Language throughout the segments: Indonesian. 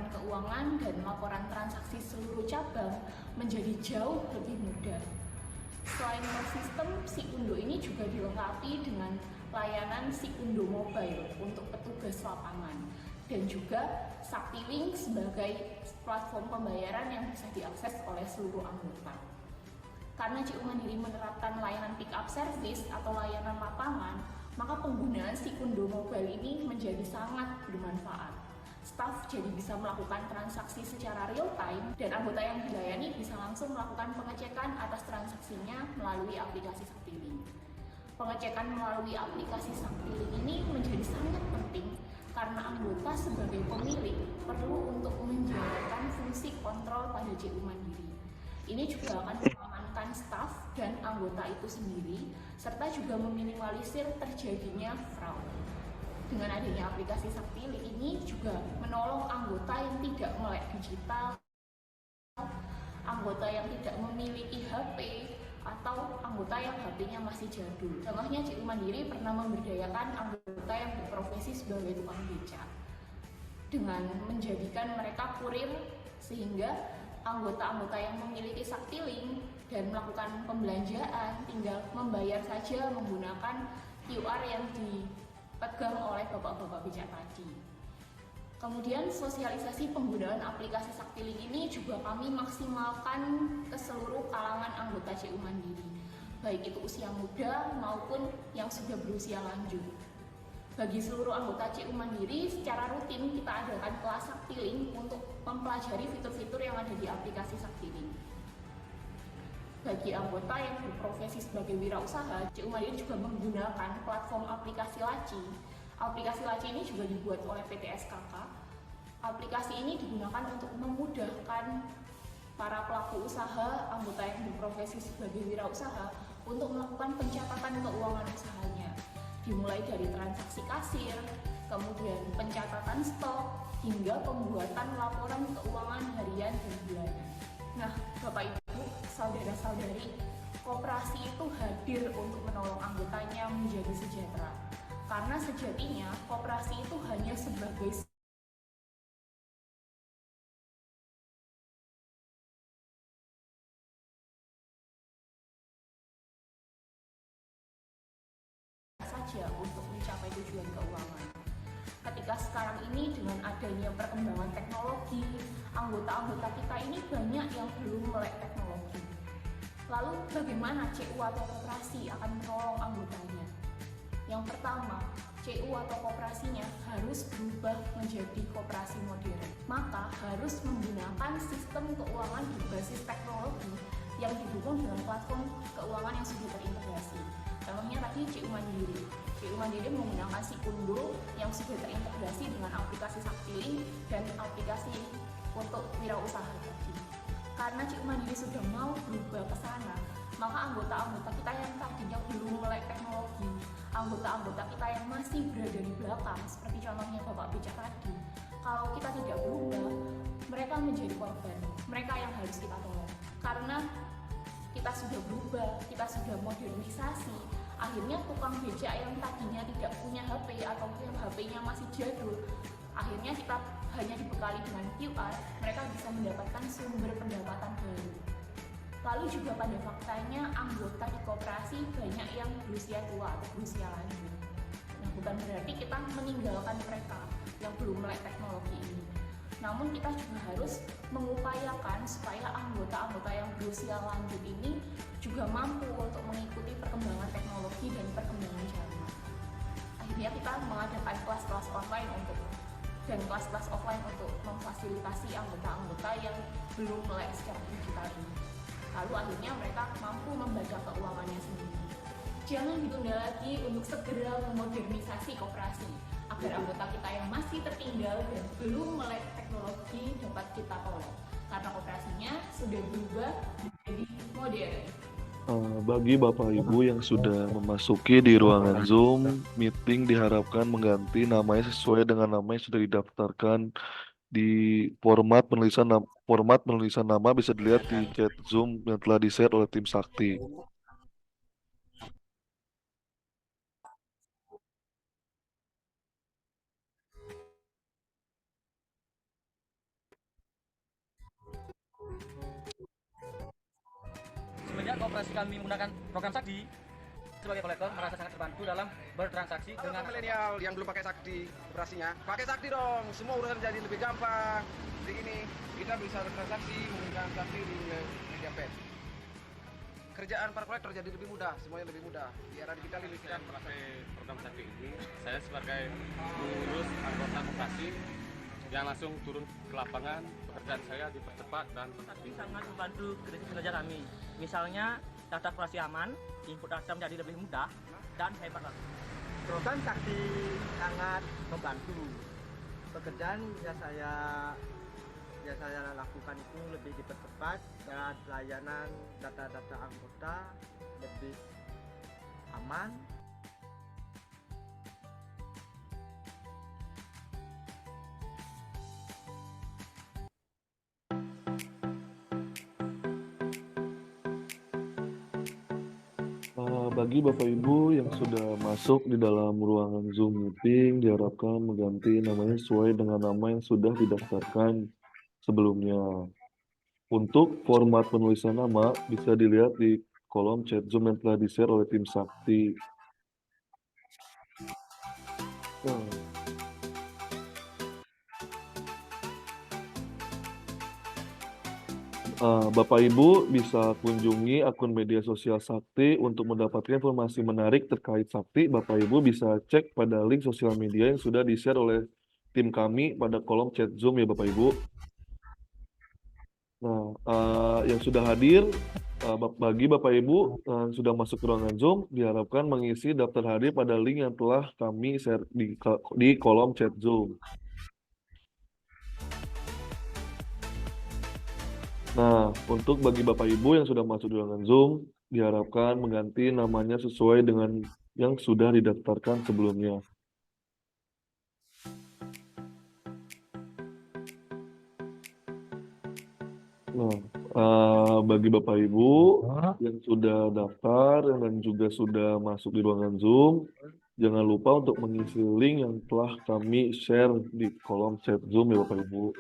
keuangan dan laporan transaksi seluruh cabang menjadi jauh lebih mudah. Selain sistem, Sikundo ini juga dilengkapi dengan layanan Sikundo Mobile untuk petugas lapangan dan juga Saktilink sebagai platform pembayaran yang bisa diakses oleh seluruh anggota. Karena CU Mandiri menerapkan layanan pick up service atau layanan lapangan, maka penggunaan Sikundo Mobile ini menjadi sangat bermanfaat. Staf jadi bisa melakukan transaksi secara real time dan anggota yang dilayani bisa langsung melakukan pengecekan atas transaksinya melalui aplikasi Saktilink. Pengecekan melalui aplikasi Saktilink ini menjadi sangat penting karena anggota sebagai pemilik perlu untuk menjalankan fungsi kontrol pada CU Mandiri. Ini juga akan mengamankan staf dan anggota itu sendiri, serta juga meminimalisir terjadinya fraud. Dengan adanya aplikasi Saktilink ini juga menolong anggota yang tidak melek digital, anggota yang tidak memiliki HP, atau anggota yang HP-nya masih jadul. Contohnya CU Mandiri pernah memberdayakan anggota yang berprofesi sebagai tukang beca dengan menjadikan mereka kurir, sehingga anggota-anggota yang memiliki Saktilink dan melakukan pembelanjaan tinggal membayar saja menggunakan QR yang dipegang oleh bapak-bapak becak tadi. Kemudian sosialisasi penggunaan aplikasi Saktilink ini juga kami maksimalkan ke seluruh kalangan anggota CU Mandiri, baik itu usia muda maupun yang sudah berusia lanjut. Bagi seluruh anggota CU Mandiri, secara rutin kita adakan kelas Saktilink untuk mempelajari fitur-fitur yang ada di aplikasi Saktilink. Bagi anggota yang berprofesi sebagai wirausaha, CU Mandiri juga menggunakan platform aplikasi Laci. Aplikasi Laci ini juga dibuat oleh PT SKK. Aplikasi ini digunakan untuk memudahkan para pelaku usaha, anggota yang berprofesi sebagai wirausaha untuk melakukan pencatatan keuangan usahanya, dimulai dari transaksi kasir, kemudian pencatatan stok, hingga pembuatan laporan keuangan harian dan bulanan. Nah, Bapak Ibu, saudara-saudari, koperasi itu hadir untuk menolong anggotanya menjadi sejahtera. Karena sejatinya koperasi itu hanya sebagai saja untuk mencapai tujuan keuangan. Ketika sekarang ini dengan adanya perkembangan teknologi, anggota-anggota kita ini banyak yang belum melek teknologi. Lalu bagaimana CU atau koperasi akan menolong anggotanya? Yang pertama, CU atau koperasinya harus berubah menjadi koperasi modern. Maka harus menggunakan sistem keuangan berbasis teknologi yang didukung dengan platform keuangan yang sudah terintegrasi. Contohnya tadi CU Mandiri. CU Mandiri menggunakan Sikundo yang sudah terintegrasi dengan aplikasi Saktilink dan aplikasi untuk wirausaha tadi. Karena CU Mandiri sudah mau berubah ke sana, maka anggota-anggota kita yang tadinya belum melek teknologi, anggota-anggota kita yang masih berada di belakang, seperti contohnya Bapak Becak tadi, kalau kita tidak berubah, mereka menjadi korban, mereka yang harus kita tolong. Karena kita sudah berubah, kita sudah modernisasi, akhirnya tukang becak yang tadinya tidak punya HP atau yang HP-nya masih jadul, akhirnya kita hanya dibekali dengan QR, mereka bisa mendapatkan sumber pendapatan baru. Lalu juga pada faktanya anggota di koperasi banyak yang berusia tua atau berusia lanjut. Nah, bukan berarti kita meninggalkan mereka yang belum melek teknologi ini. Namun kita juga harus mengupayakan supaya anggota-anggota yang berusia lanjut ini juga mampu untuk mengikuti perkembangan teknologi dan perkembangan zaman. Akhirnya kita mengadakan kelas-kelas online dan kelas-kelas offline untuk memfasilitasi anggota-anggota yang belum melek secara digital ini. Lalu akhirnya mereka mampu membaca keuangannya sendiri. Jangan ditunda lagi untuk segera memodernisasi koperasi agar anggota kita yang masih tertinggal dan belum melek teknologi dapat kita tolong, karena koperasinya sudah berubah menjadi modern. Bagi Bapak Ibu yang sudah memasuki di ruangan Zoom, meeting diharapkan mengganti namanya sesuai dengan nama yang sudah didaftarkan di format penulisan nama bisa dilihat di chat Zoom yang telah di-share oleh tim Sakti. operasi kami menggunakan program Sakti, sebagai kolektor merasa sangat terbantu dalam bertransaksi dengan milenial yang belum pakai Sakti operasinya. Pakai Sakti dong, semua urusan jadi lebih gampang. Seperti ini, kita bisa bertransaksi menggunakan Sakti di MediaPay. Kerjaan para kolektor jadi lebih mudah, semuanya lebih mudah. Di era digital ini kita pakai program Sakti ini, saya sebagai pengurus anggota koperasi yang langsung turun ke lapangan, pekerjaan saya dipercepat dan Sakti sangat membantu kinerja kami. Misalnya data operasi aman, input data menjadi lebih mudah dan hebat lagi. Program Sakti sangat membantu pekerjaan yang saya lakukan itu lebih dipercepat dan layanan data-data anggota lebih aman. Bagi Bapak Ibu yang sudah masuk di dalam ruangan Zoom meeting, diharapkan mengganti namanya sesuai dengan nama yang sudah didaftarkan sebelumnya. Untuk format penulisan nama bisa dilihat di kolom chat Zoom yang telah di-share oleh tim Sakti. Bapak Ibu bisa kunjungi akun media sosial Sakti untuk mendapatkan informasi menarik terkait Sakti. Bapak Ibu bisa cek pada link sosial media yang sudah di-share oleh tim kami pada kolom chat Zoom ya Bapak Ibu. Nah, yang sudah hadir, bagi Bapak Ibu sudah masuk ke ruangan Zoom, diharapkan mengisi daftar hadir pada link yang telah kami share di kolom chat Zoom. Nah, untuk bagi Bapak Ibu yang sudah masuk di ruangan Zoom, diharapkan mengganti namanya sesuai dengan yang sudah didaftarkan sebelumnya. Nah, bagi Bapak Ibu yang sudah daftar dan juga sudah masuk di ruangan Zoom, jangan lupa untuk mengisi link yang telah kami share di kolom chat Zoom ya Bapak Ibu.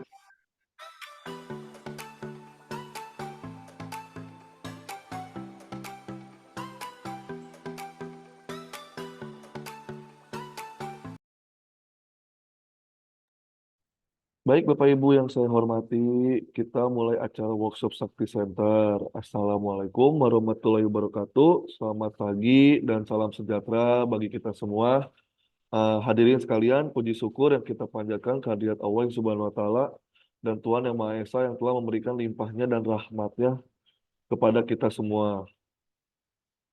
Baik Bapak Ibu yang saya hormati, kita mulai acara workshop Sakti Center. Assalamualaikum warahmatullahi wabarakatuh. Selamat pagi dan salam sejahtera bagi kita semua. Hadirin sekalian, puji syukur yang kita panjatkan kehadirat Allah yang Subhanahu wa Ta'ala dan Tuhan Yang Maha Esa yang telah memberikan limpahnya dan rahmatnya kepada kita semua.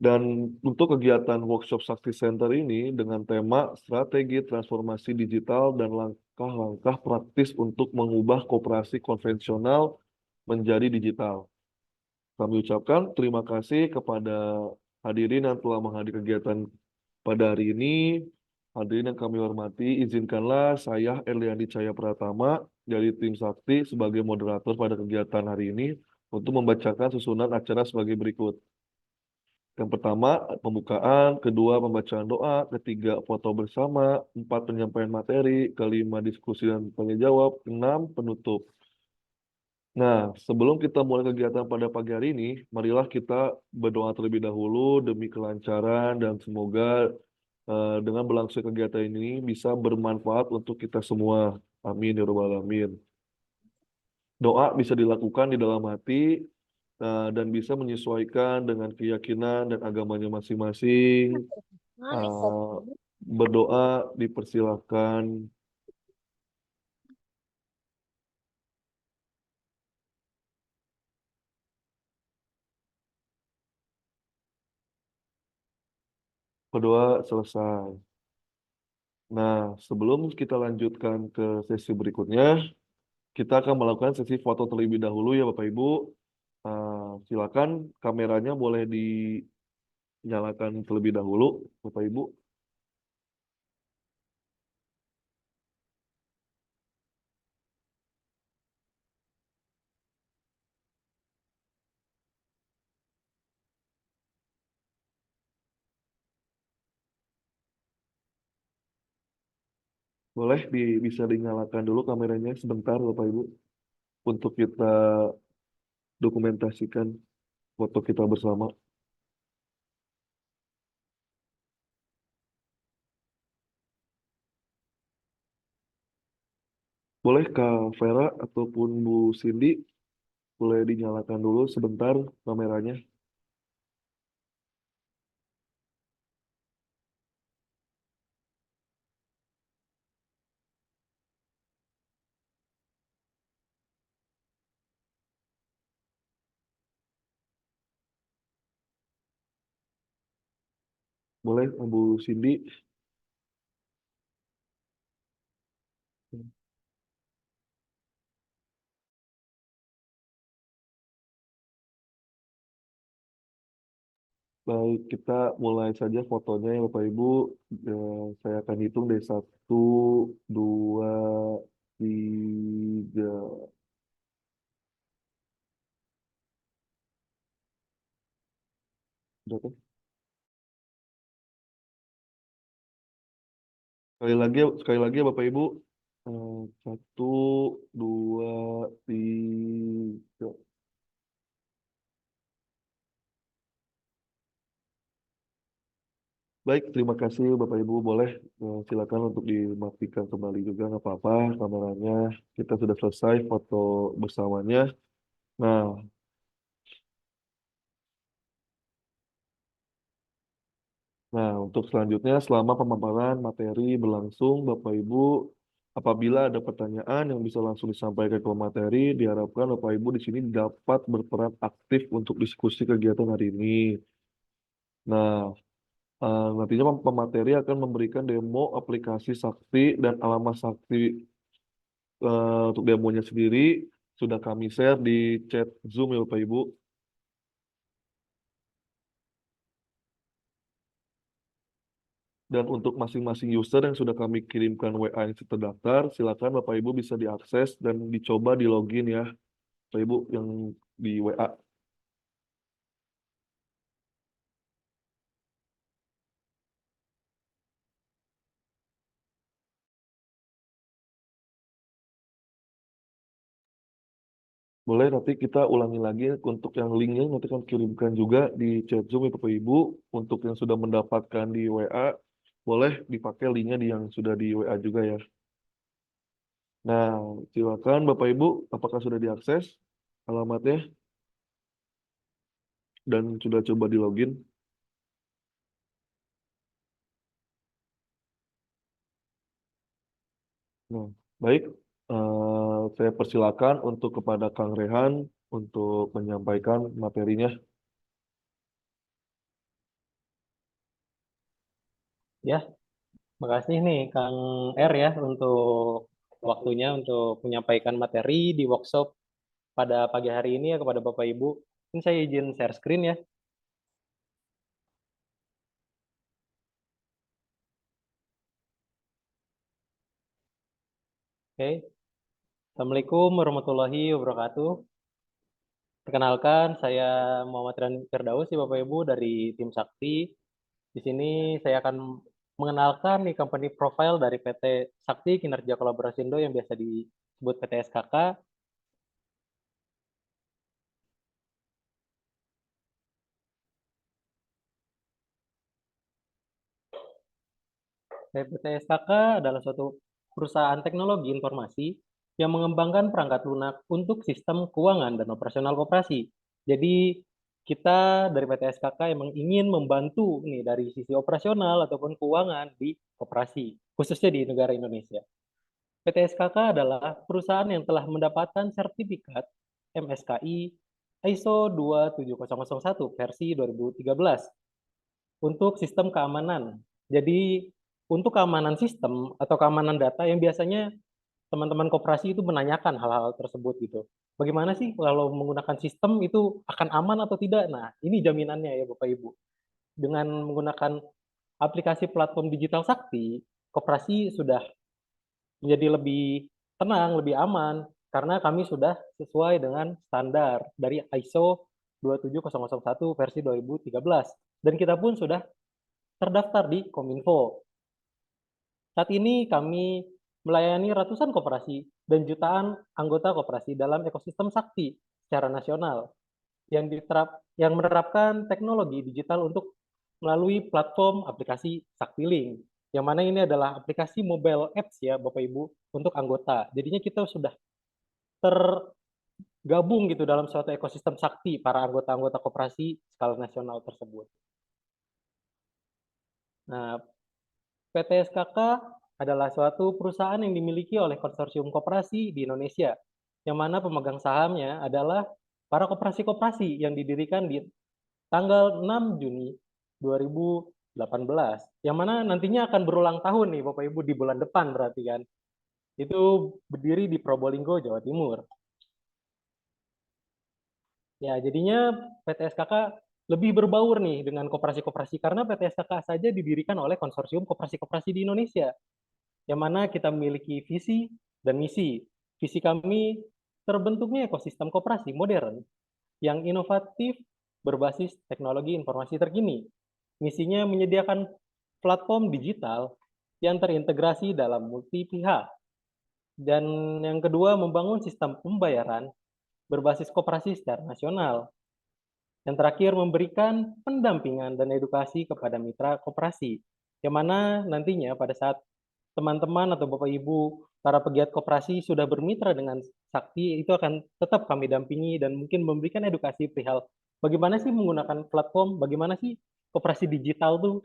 Dan untuk kegiatan workshop Sakti Center ini dengan tema strategi transformasi digital dan langkah-langkah praktis untuk mengubah koperasi konvensional menjadi digital. Kami ucapkan terima kasih kepada hadirin yang telah menghadiri kegiatan pada hari ini. Hadirin yang kami hormati, izinkanlah saya Erliandi Cahya Pratama dari tim Sakti sebagai moderator pada kegiatan hari ini untuk membacakan susunan acara sebagai berikut. Yang pertama, pembukaan, kedua, pembacaan doa, ketiga, foto bersama, empat, penyampaian materi, kelima, diskusi dan tanya jawab, enam, penutup. Nah, sebelum kita mulai kegiatan pada pagi hari ini, marilah kita berdoa terlebih dahulu demi kelancaran dan semoga dengan berlangsung kegiatan ini bisa bermanfaat untuk kita semua. Amin ya rabbal alamin. Doa bisa dilakukan di dalam hati dan bisa menyesuaikan dengan keyakinan dan agamanya masing-masing. Berdoa dipersilahkan. Berdoa selesai. Nah, sebelum kita lanjutkan ke sesi berikutnya, kita akan melakukan sesi foto terlebih dahulu ya Bapak Ibu. Silakan kameranya boleh dinyalakan terlebih dahulu Bapak Ibu. Boleh bisa dinyalakan dulu kameranya sebentar Bapak Ibu untuk kita dokumentasikan foto kita bersama. Boleh Kak Vera ataupun Bu Cindy, boleh dinyalakan dulu sebentar kameranya. Boleh Bu Cindy. Baik, kita mulai saja fotonya ya Bapak Ibu. Saya akan hitung dari 1, 2, 3. Udah kan? Sekali lagi ya Bapak Ibu. 1, 2, 3. Baik, terima kasih Bapak Ibu. Boleh silakan untuk dimatikan kembali juga, nggak apa-apa kameranya. Kita sudah selesai foto bersamanya. Nah, untuk selanjutnya selama pemaparan materi berlangsung, Bapak Ibu, apabila ada pertanyaan yang bisa langsung disampaikan ke materi, diharapkan Bapak Ibu di sini dapat berperan aktif untuk diskusi kegiatan hari ini. Nah, nantinya pemateri akan memberikan demo aplikasi Sakti dan alamat Sakti untuk demonya sendiri sudah kami share di chat Zoom ya Bapak Ibu. Dan untuk masing-masing user yang sudah kami kirimkan WA yang terdaftar, silakan Bapak Ibu bisa diakses dan dicoba di login ya, Bapak Ibu yang di WA. Boleh nanti kita ulangi lagi untuk yang linknya nanti kami kirimkan juga di chat Zoom ya Bapak Ibu. Untuk yang sudah mendapatkan di WA, boleh dipakai linknya di yang sudah di WA juga ya. Nah, silakan Bapak Ibu, apakah sudah diakses alamatnya dan sudah coba di login? Nah, baik, saya persilakan untuk kepada Kang Rehan untuk menyampaikan materinya. Ya, makasih nih Kang R ya untuk waktunya untuk menyampaikan materi di workshop pada pagi hari ini ya kepada Bapak Ibu. Ini saya izin share screen ya. Oke. Assalamualaikum warahmatullahi wabarakatuh. Perkenalkan, saya Muhammad Rian Firdaus, ya Bapak Ibu dari tim Sakti. Di sini saya akan mengenalkan nih company profile dari PT Sakti Kinerja Kolaborasi Indo yang biasa disebut PT SKK. PT SKK adalah suatu perusahaan teknologi informasi yang mengembangkan perangkat lunak untuk sistem keuangan dan operasional koperasi. Jadi kita dari PT SKK emang ingin membantu nih dari sisi operasional ataupun keuangan di koperasi, khususnya di negara Indonesia. PT SKK adalah perusahaan yang telah mendapatkan sertifikat MSKI ISO 27001 versi 2013 untuk sistem keamanan. Jadi untuk keamanan sistem atau keamanan data yang biasanya teman-teman koperasi itu menanyakan hal-hal tersebut gitu. Bagaimana sih kalau menggunakan sistem itu akan aman atau tidak? Nah, ini jaminannya ya Bapak Ibu. Dengan menggunakan aplikasi platform digital Sakti, koperasi sudah menjadi lebih tenang, lebih aman karena kami sudah sesuai dengan standar dari ISO 27001 versi 2013 dan kita pun sudah terdaftar di Kominfo. Saat ini kami melayani ratusan koperasi dan jutaan anggota koperasi dalam ekosistem Sakti secara nasional yang menerapkan teknologi digital untuk melalui platform aplikasi Sakti Link. yang mana ini adalah aplikasi mobile apps ya Bapak Ibu untuk anggota. Jadinya kita sudah tergabung gitu dalam suatu ekosistem sakti para anggota-anggota koperasi skala nasional tersebut. Nah, PT SKK adalah suatu perusahaan yang dimiliki oleh konsorsium koperasi di Indonesia, yang mana pemegang sahamnya adalah para koperasi-koperasi yang didirikan di tanggal 6 Juni 2018, yang mana nantinya akan berulang tahun nih Bapak Ibu di bulan depan berarti kan. Itu berdiri di Probolinggo, Jawa Timur. Ya, jadinya PT SKK lebih berbaur nih dengan koperasi-koperasi karena PT SKK saja didirikan oleh konsorsium koperasi-koperasi di Indonesia, yang mana kita memiliki visi dan misi. Visi kami terbentuknya ekosistem koperasi modern yang inovatif berbasis teknologi informasi terkini. Misinya menyediakan platform digital yang terintegrasi dalam multi pihak. Dan yang kedua, membangun sistem pembayaran berbasis koperasi secara nasional. Yang terakhir, memberikan pendampingan dan edukasi kepada mitra koperasi, yang mana nantinya pada saat teman-teman atau Bapak Ibu, para pegiat koperasi sudah bermitra dengan Sakti, itu akan tetap kami dampingi dan mungkin memberikan edukasi perihal bagaimana sih menggunakan platform, bagaimana sih koperasi digital tuh,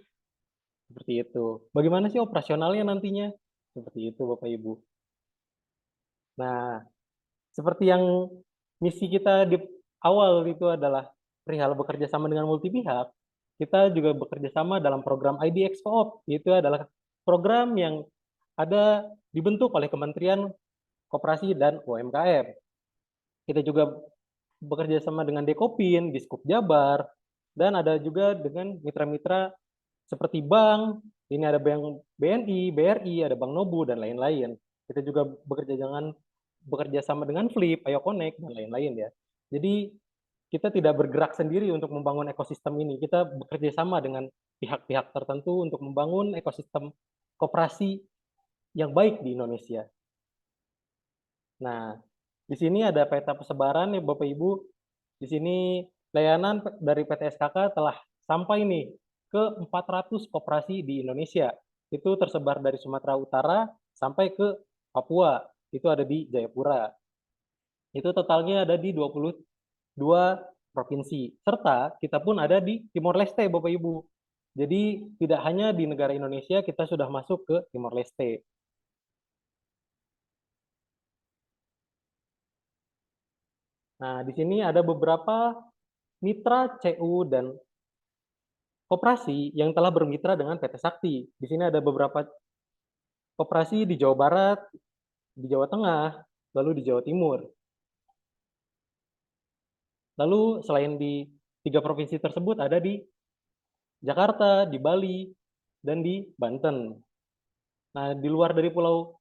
seperti itu. Bagaimana sih operasionalnya nantinya, seperti itu Bapak Ibu. Nah, seperti yang misi kita di awal itu adalah perihal bekerja sama dengan multi pihak, kita juga bekerja sama dalam program IDX Co-op, yaitu adalah program yang ada dibentuk oleh Kementerian Koperasi dan UMKM. Kita juga bekerja sama dengan Dekopin, Diskup Jabar, dan ada juga dengan mitra-mitra seperti bank, ini ada Bank BNI, BRI, ada Bank Nobu, dan lain-lain. Kita juga bekerja sama dengan Flip, Ayo Connect, dan lain-lain ya. Jadi kita tidak bergerak sendiri untuk membangun ekosistem ini. Kita bekerja sama dengan pihak-pihak tertentu untuk membangun ekosistem koperasi yang baik di Indonesia. Nah, di sini ada peta persebaran ya Bapak Ibu. Di sini layanan dari PT SKK telah sampai nih ke 400 koperasi di Indonesia. Itu tersebar dari Sumatera Utara sampai ke Papua. Itu ada di Jayapura. Itu totalnya ada di 22 provinsi. Serta kita pun ada di Timor Leste Bapak Ibu. Jadi tidak hanya di negara Indonesia, kita sudah masuk ke Timor Leste. Nah, di sini ada beberapa mitra CU dan koperasi yang telah bermitra dengan PT Sakti. Di sini ada beberapa koperasi di Jawa Barat, di Jawa Tengah, lalu di Jawa Timur. Lalu selain di 3 provinsi tersebut ada di Jakarta, di Bali, dan di Banten. Nah, di luar dari Pulau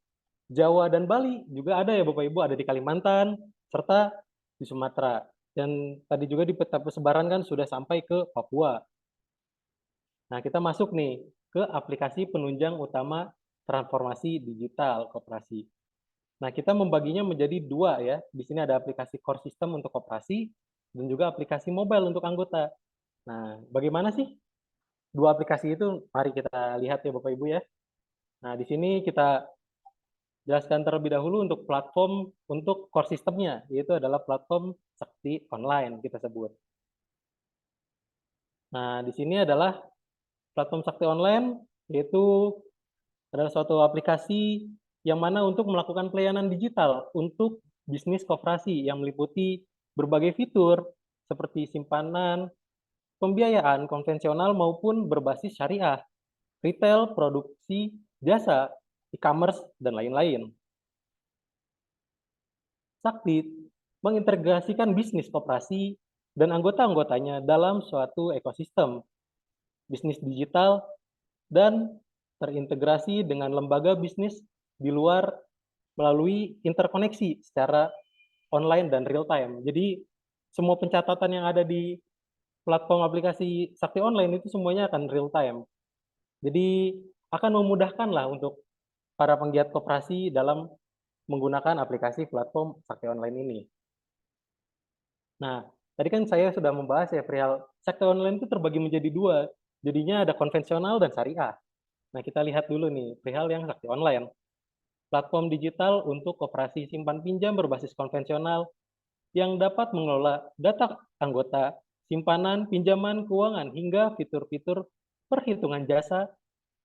Jawa dan Bali juga ada ya Bapak Ibu, ada di Kalimantan, serta di Sumatera. Dan tadi juga di peta persebaran kan sudah sampai ke Papua. Nah, kita masuk nih ke aplikasi penunjang utama transformasi digital koperasi. Nah, kita membaginya menjadi 2 ya. Di sini ada aplikasi core system untuk koperasi dan juga aplikasi mobile untuk anggota. Nah, bagaimana sih 2 aplikasi itu? Mari kita lihat ya Bapak Ibu ya. Nah, di sini kita jelaskan terlebih dahulu untuk platform untuk core systemnya, yaitu adalah platform Sakti Online kita sebut. Nah, di sini adalah platform Sakti Online, yaitu adalah suatu aplikasi yang mana untuk melakukan pelayanan digital untuk bisnis koperasi yang meliputi berbagai fitur seperti simpanan, pembiayaan konvensional maupun berbasis syariah, retail, produksi, jasa, e-commerce, dan lain-lain. Sakti mengintegrasikan bisnis koperasi dan anggota-anggotanya dalam suatu ekosistem bisnis digital dan terintegrasi dengan lembaga bisnis di luar melalui interkoneksi secara online dan real time. Jadi semua pencatatan yang ada di platform aplikasi Sakti Online itu semuanya akan real time. Jadi akan memudahkan lah untuk para penggiat koperasi dalam menggunakan aplikasi platform Sakti Online ini. Nah, tadi kan saya sudah membahas ya perihal Sakti Online itu terbagi menjadi 2. Jadinya ada konvensional dan syariah. Nah, kita lihat dulu nih, perihal yang Sakti Online. Platform digital untuk koperasi simpan pinjam berbasis konvensional yang dapat mengelola data anggota, simpanan, pinjaman, keuangan, hingga fitur-fitur perhitungan jasa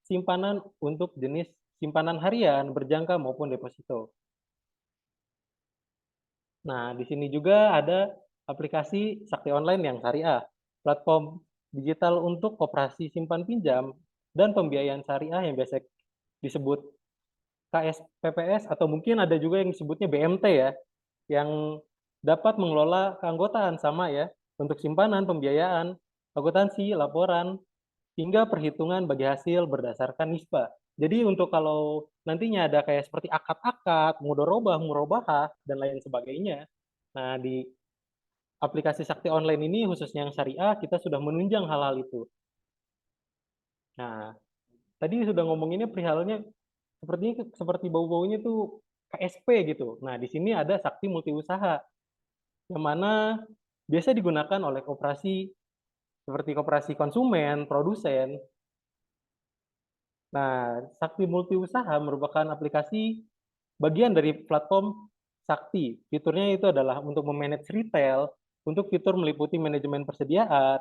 simpanan untuk jenis simpanan harian, berjangka, maupun deposito. Nah, di sini juga ada aplikasi Sakti Online yang syariah, platform digital untuk koperasi simpan pinjam dan pembiayaan syariah yang biasa disebut KSPPS atau mungkin ada juga yang disebutnya BMT ya, yang dapat mengelola keanggotaan sama ya, untuk simpanan, pembiayaan, akuntansi, laporan, hingga perhitungan bagi hasil berdasarkan nisbah. Jadi untuk kalau nantinya ada kayak seperti akad-akad, mudorobah, murobahah, dan lain sebagainya. Nah, di aplikasi Sakti Online ini khususnya yang syariah, kita sudah menunjang hal-hal itu. Nah, tadi sudah ngomonginnya perihalnya seperti bau-baunya tuh KSP gitu. Nah, di sini ada Sakti Multi Usaha, yang mana biasa digunakan oleh koperasi seperti koperasi konsumen, produsen. Nah, Sakti Multi Usaha merupakan aplikasi bagian dari platform Sakti. Fiturnya itu adalah untuk memanage retail, untuk fitur meliputi manajemen persediaan,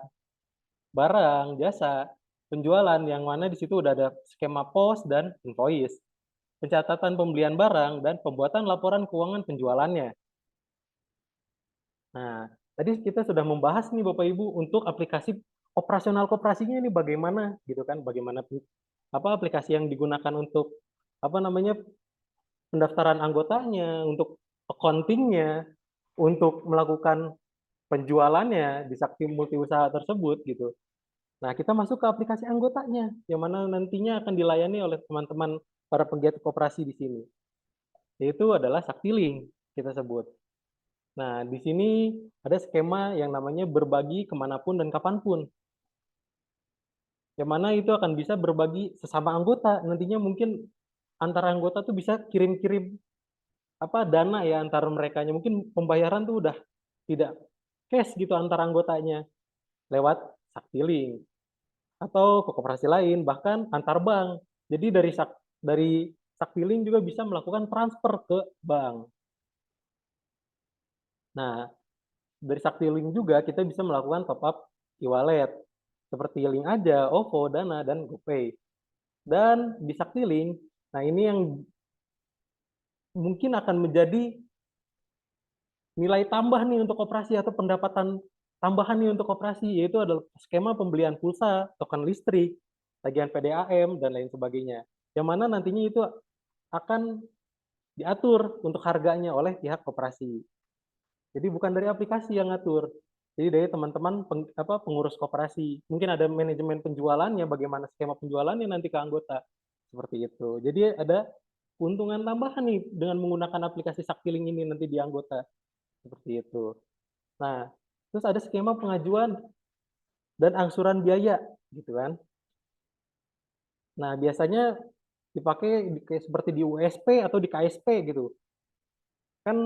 barang, jasa, penjualan, yang mana di situ udah ada skema pos dan invoice, pencatatan pembelian barang, dan pembuatan laporan keuangan penjualannya. Nah, tadi kita sudah membahas nih Bapak Ibu untuk aplikasi operasional koperasinya ini bagaimana gitu kan, bagaimana aplikasi yang digunakan untuk pendaftaran anggotanya, untuk accounting-nya, untuk melakukan penjualannya di Sakti Multi Usaha tersebut gitu. Nah, kita masuk ke aplikasi anggotanya, yang mana nantinya akan dilayani oleh teman-teman para pegiat koperasi di sini. Yaitu adalah Sakti Link, kita sebut. Nah, di sini ada skema yang namanya berbagi kemanapun dan kapanpun. Yang mana itu akan bisa berbagi sesama anggota. Nantinya mungkin antara anggota tuh bisa kirim-kirim dana ya antar mereka. Mungkin pembayaran tuh udah tidak cash gitu antar anggotanya lewat Sakti Link atau ke koperasi lain, bahkan antar bank. Jadi dari Sakti Link juga bisa melakukan transfer ke bank. Nah, dari Sakti Link juga kita bisa melakukan top up e-wallet seperti Link Aja, OVO, Dana, dan GoPay. Dan di Sakti Link, nah ini yang mungkin akan menjadi nilai tambah nih untuk koperasi atau pendapatan tambahan nih untuk koperasi, yaitu adalah skema pembelian pulsa, token listrik, tagihan PDAM, dan lain sebagainya. Yang mana nantinya itu akan diatur untuk harganya oleh pihak koperasi. Jadi bukan dari aplikasi yang ngatur. Jadi dari teman-teman pengurus koperasi. Mungkin ada manajemen penjualannya, bagaimana skema penjualannya nanti ke anggota. Seperti itu. Jadi ada keuntungan tambahan nih dengan menggunakan aplikasi Sakti Link ini nanti di anggota. Seperti itu. Nah, terus ada skema pengajuan dan angsuran biaya, gitu kan. Nah, biasanya dipakai seperti di USP atau di KSP gitu. Kan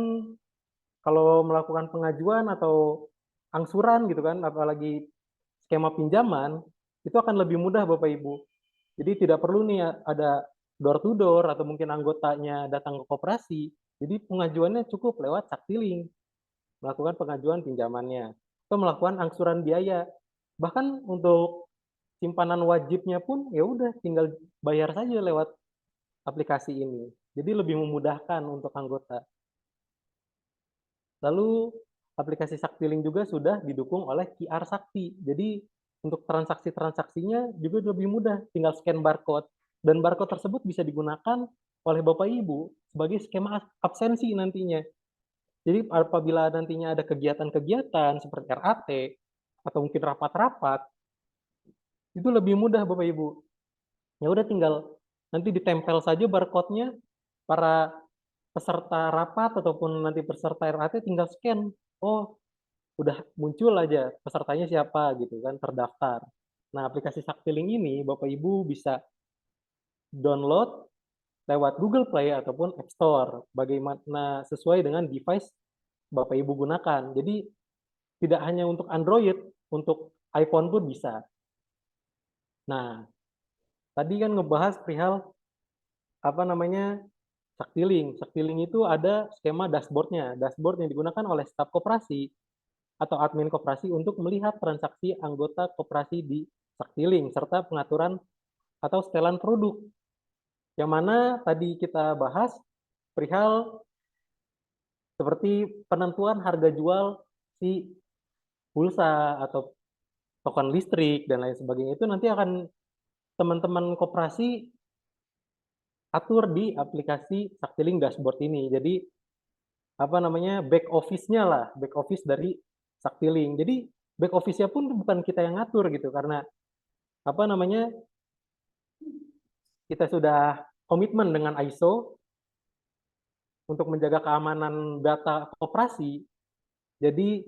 kalau melakukan pengajuan atau angsuran gitu kan, apalagi skema pinjaman, itu akan lebih mudah Bapak Ibu. Jadi tidak perlu nih ada door to door atau mungkin anggotanya datang ke koperasi. Jadi pengajuannya cukup lewat Sakti Link, melakukan pengajuan pinjamannya atau melakukan angsuran biaya. Bahkan untuk simpanan wajibnya pun ya udah tinggal bayar saja lewat aplikasi ini. Jadi lebih memudahkan untuk anggota. Lalu aplikasi Sakti Link juga sudah didukung oleh QR Sakti. Jadi untuk transaksi-transaksinya juga lebih mudah, tinggal scan barcode. Dan barcode tersebut bisa digunakan oleh Bapak Ibu sebagai skema absensi nantinya. Jadi apabila nantinya ada kegiatan-kegiatan seperti RAT atau mungkin rapat-rapat, itu lebih mudah Bapak Ibu. Ya udah tinggal nanti ditempel saja barcode-nya, para peserta rapat ataupun nanti peserta RAT tinggal scan. Oh, udah muncul aja pesertanya siapa gitu kan, terdaftar. Nah, aplikasi Sakti Link ini Bapak Ibu bisa download lewat Google Play ataupun App Store, bagaimana sesuai dengan device Bapak Ibu gunakan. Jadi tidak hanya untuk Android, untuk iPhone pun bisa. Nah, tadi kan ngebahas perihal apa namanya Saktiling. Saktiling itu ada skema dashboardnya. Dashboard yang digunakan oleh staf koperasi atau admin koperasi untuk melihat transaksi anggota koperasi di Saktiling serta pengaturan atau setelan produk. Yang mana tadi kita bahas perihal seperti penentuan harga jual si pulsa atau token listrik dan lain sebagainya itu nanti akan teman-teman koperasi atur di aplikasi Saktiling dashboard ini. Jadi apa namanya back office-nya lah, back office dari Saktiling. Jadi back office-nya pun bukan kita yang ngatur gitu karena apa namanya kita sudah komitmen dengan ISO untuk menjaga keamanan data koperasi. Jadi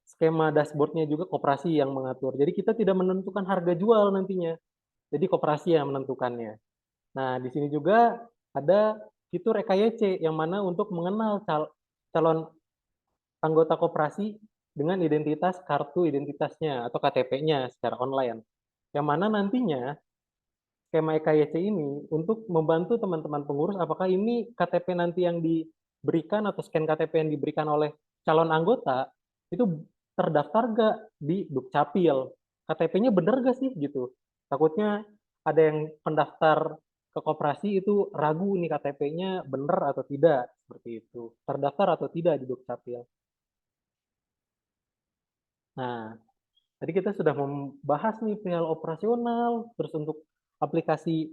skema dashboard-nya juga koperasi yang mengatur. Jadi kita tidak menentukan harga jual nantinya. Jadi koperasi yang menentukannya. Nah, di sini juga ada fitur EKYC yang mana untuk mengenal calon anggota koperasi dengan identitas kartu identitasnya atau KTP-nya secara online. Yang mana nantinya skema EKYC ini untuk membantu teman-teman pengurus apakah ini KTP nanti yang diberikan atau scan KTP yang diberikan oleh calon anggota itu terdaftar gak di Dukcapil. KTP-nya bener gak sih gitu. Takutnya ada yang pendaftar ke koperasi itu ragu nih KTP-nya bener atau tidak seperti itu. Terdaftar atau tidak di Dukcapil. Nah, tadi kita sudah membahas nih perihal operasional, terus untuk aplikasi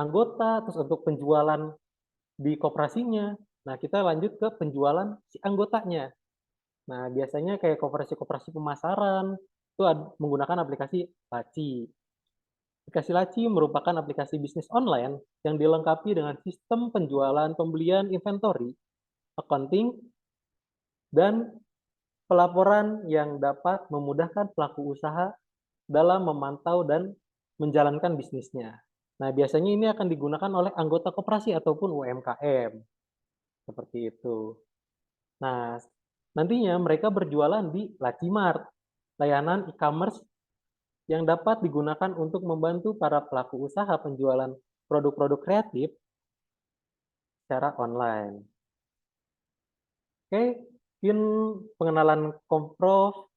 anggota, terus untuk penjualan di koperasinya. Nah, kita lanjut ke penjualan si anggotanya. Nah, biasanya kayak koperasi-koperasi pemasaran itu menggunakan aplikasi Laci. Aplikasi Laci merupakan aplikasi bisnis online yang dilengkapi dengan sistem penjualan, pembelian, inventory, accounting, dan pelaporan yang dapat memudahkan pelaku usaha dalam memantau dan menjalankan bisnisnya. Nah, biasanya ini akan digunakan oleh anggota koperasi ataupun UMKM. Seperti itu. Nah, nantinya mereka berjualan di Lacimart, layanan e-commerce yang dapat digunakan untuk membantu para pelaku usaha penjualan produk-produk kreatif secara online. Oke, mungkin pengenalan Komprof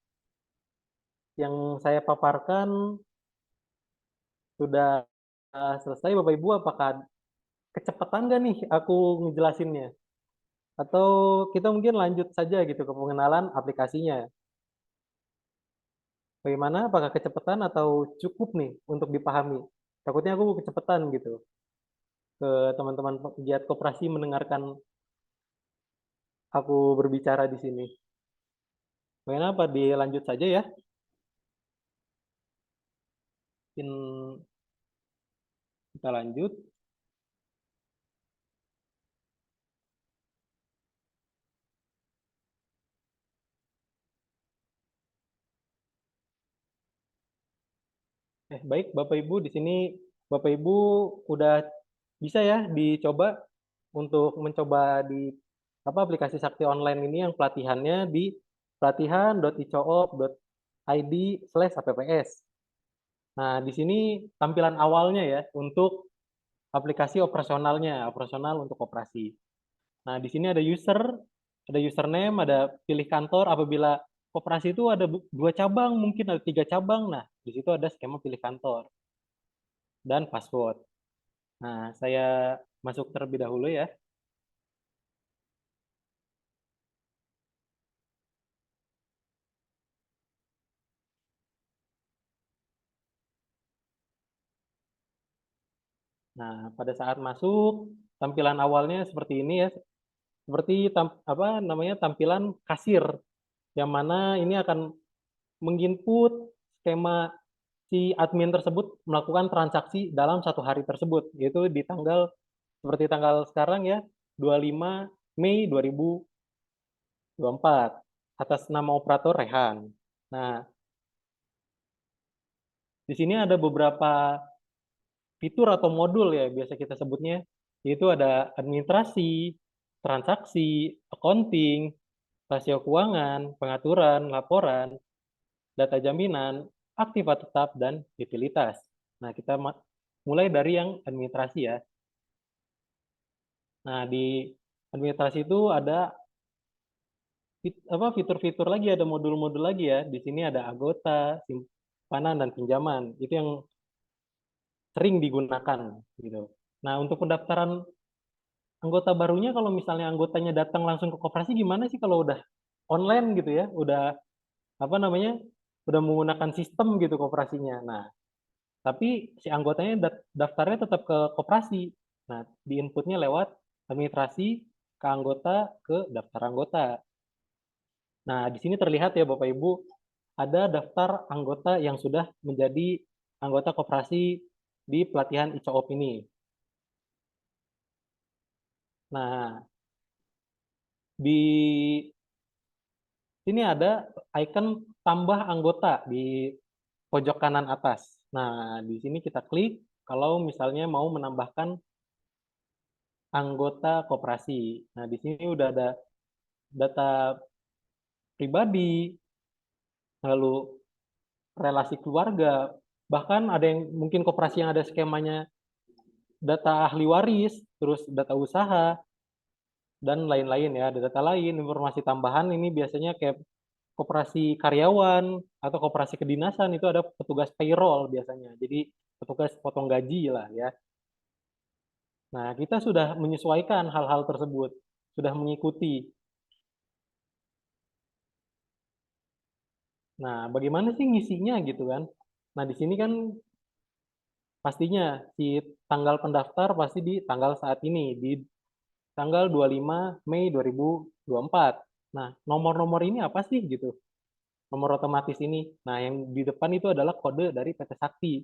yang saya paparkan sudah selesai. Bapak Ibu, apakah kecepatan nggak nih aku ngejelasinnya? Atau kita mungkin lanjut saja gitu ke pengenalan aplikasinya. Bagaimana? Apakah kecepatan atau cukup nih untuk dipahami? Takutnya aku kecepatan gitu ke teman-teman pegiat koperasi mendengarkan aku berbicara di sini. Bagaimana? Apa dilanjut saja ya? Mungkin kita lanjut. Baik, Bapak Ibu di sini Bapak Ibu udah bisa ya dicoba untuk mencoba di aplikasi Sakti Online ini yang pelatihannya di pelatihan.icoop.id/apps. Nah, di sini tampilan awalnya ya untuk aplikasi operasionalnya, operasional untuk operasi. Nah, di sini ada username, ada pilih kantor. Apabila koperasi itu ada 2 cabang, mungkin ada 3 cabang. Nah, di situ ada skema pilih kantor dan password. Nah, saya masuk terlebih dahulu ya. Nah, pada saat masuk, tampilan awalnya seperti ini ya. Seperti tampilan kasir, yang mana ini akan menginput skema si admin tersebut melakukan transaksi dalam 1 hari tersebut, yaitu di tanggal seperti tanggal sekarang ya, 25 Mei 2024 atas nama operator Rehan. Nah, di sini ada beberapa fitur atau modul ya biasa kita sebutnya, yaitu ada administrasi, transaksi, accounting, rasio keuangan, pengaturan, laporan, data jaminan, aktiva tetap, dan utilitas. Nah, kita mulai dari yang administrasi ya. Nah, di administrasi itu ada fitur-fitur lagi, ada modul-modul lagi ya. Di sini ada anggota, simpanan, dan pinjaman. Itu yang sering digunakan gitu. Nah, untuk pendaftaran anggota barunya, kalau misalnya anggotanya datang langsung ke koperasi, gimana sih kalau udah online gitu ya, udah udah menggunakan sistem gitu koperasinya. Nah, tapi si anggotanya daftarnya tetap ke koperasi. Nah, di inputnya lewat administrasi ke anggota ke daftar anggota. Nah, di sini terlihat ya Bapak Ibu, ada daftar anggota yang sudah menjadi anggota koperasi di pelatihan ICOOP ini. Nah, di sini ada icon tambah anggota di pojok kanan atas. Nah, di sini kita klik kalau misalnya mau menambahkan anggota koperasi. Nah, di sini udah ada data pribadi, lalu relasi keluarga, bahkan ada yang mungkin koperasi yang ada skemanya data ahli waris, terus data usaha, dan lain-lain ya. Ada data lain, informasi tambahan ini biasanya kayak koperasi karyawan atau koperasi kedinasan itu ada petugas payroll biasanya. Jadi petugas potong gaji lah ya. Nah, kita sudah menyesuaikan hal-hal tersebut, sudah mengikuti. Nah, bagaimana sih ngisinya gitu kan? Nah, di sini kan pastinya si tanggal pendaftar pasti di tanggal saat ini, di tanggal 25 Mei 2024. Nah, nomor-nomor ini apa sih gitu? Nomor otomatis ini. Nah, yang di depan itu adalah kode dari PT Sakti.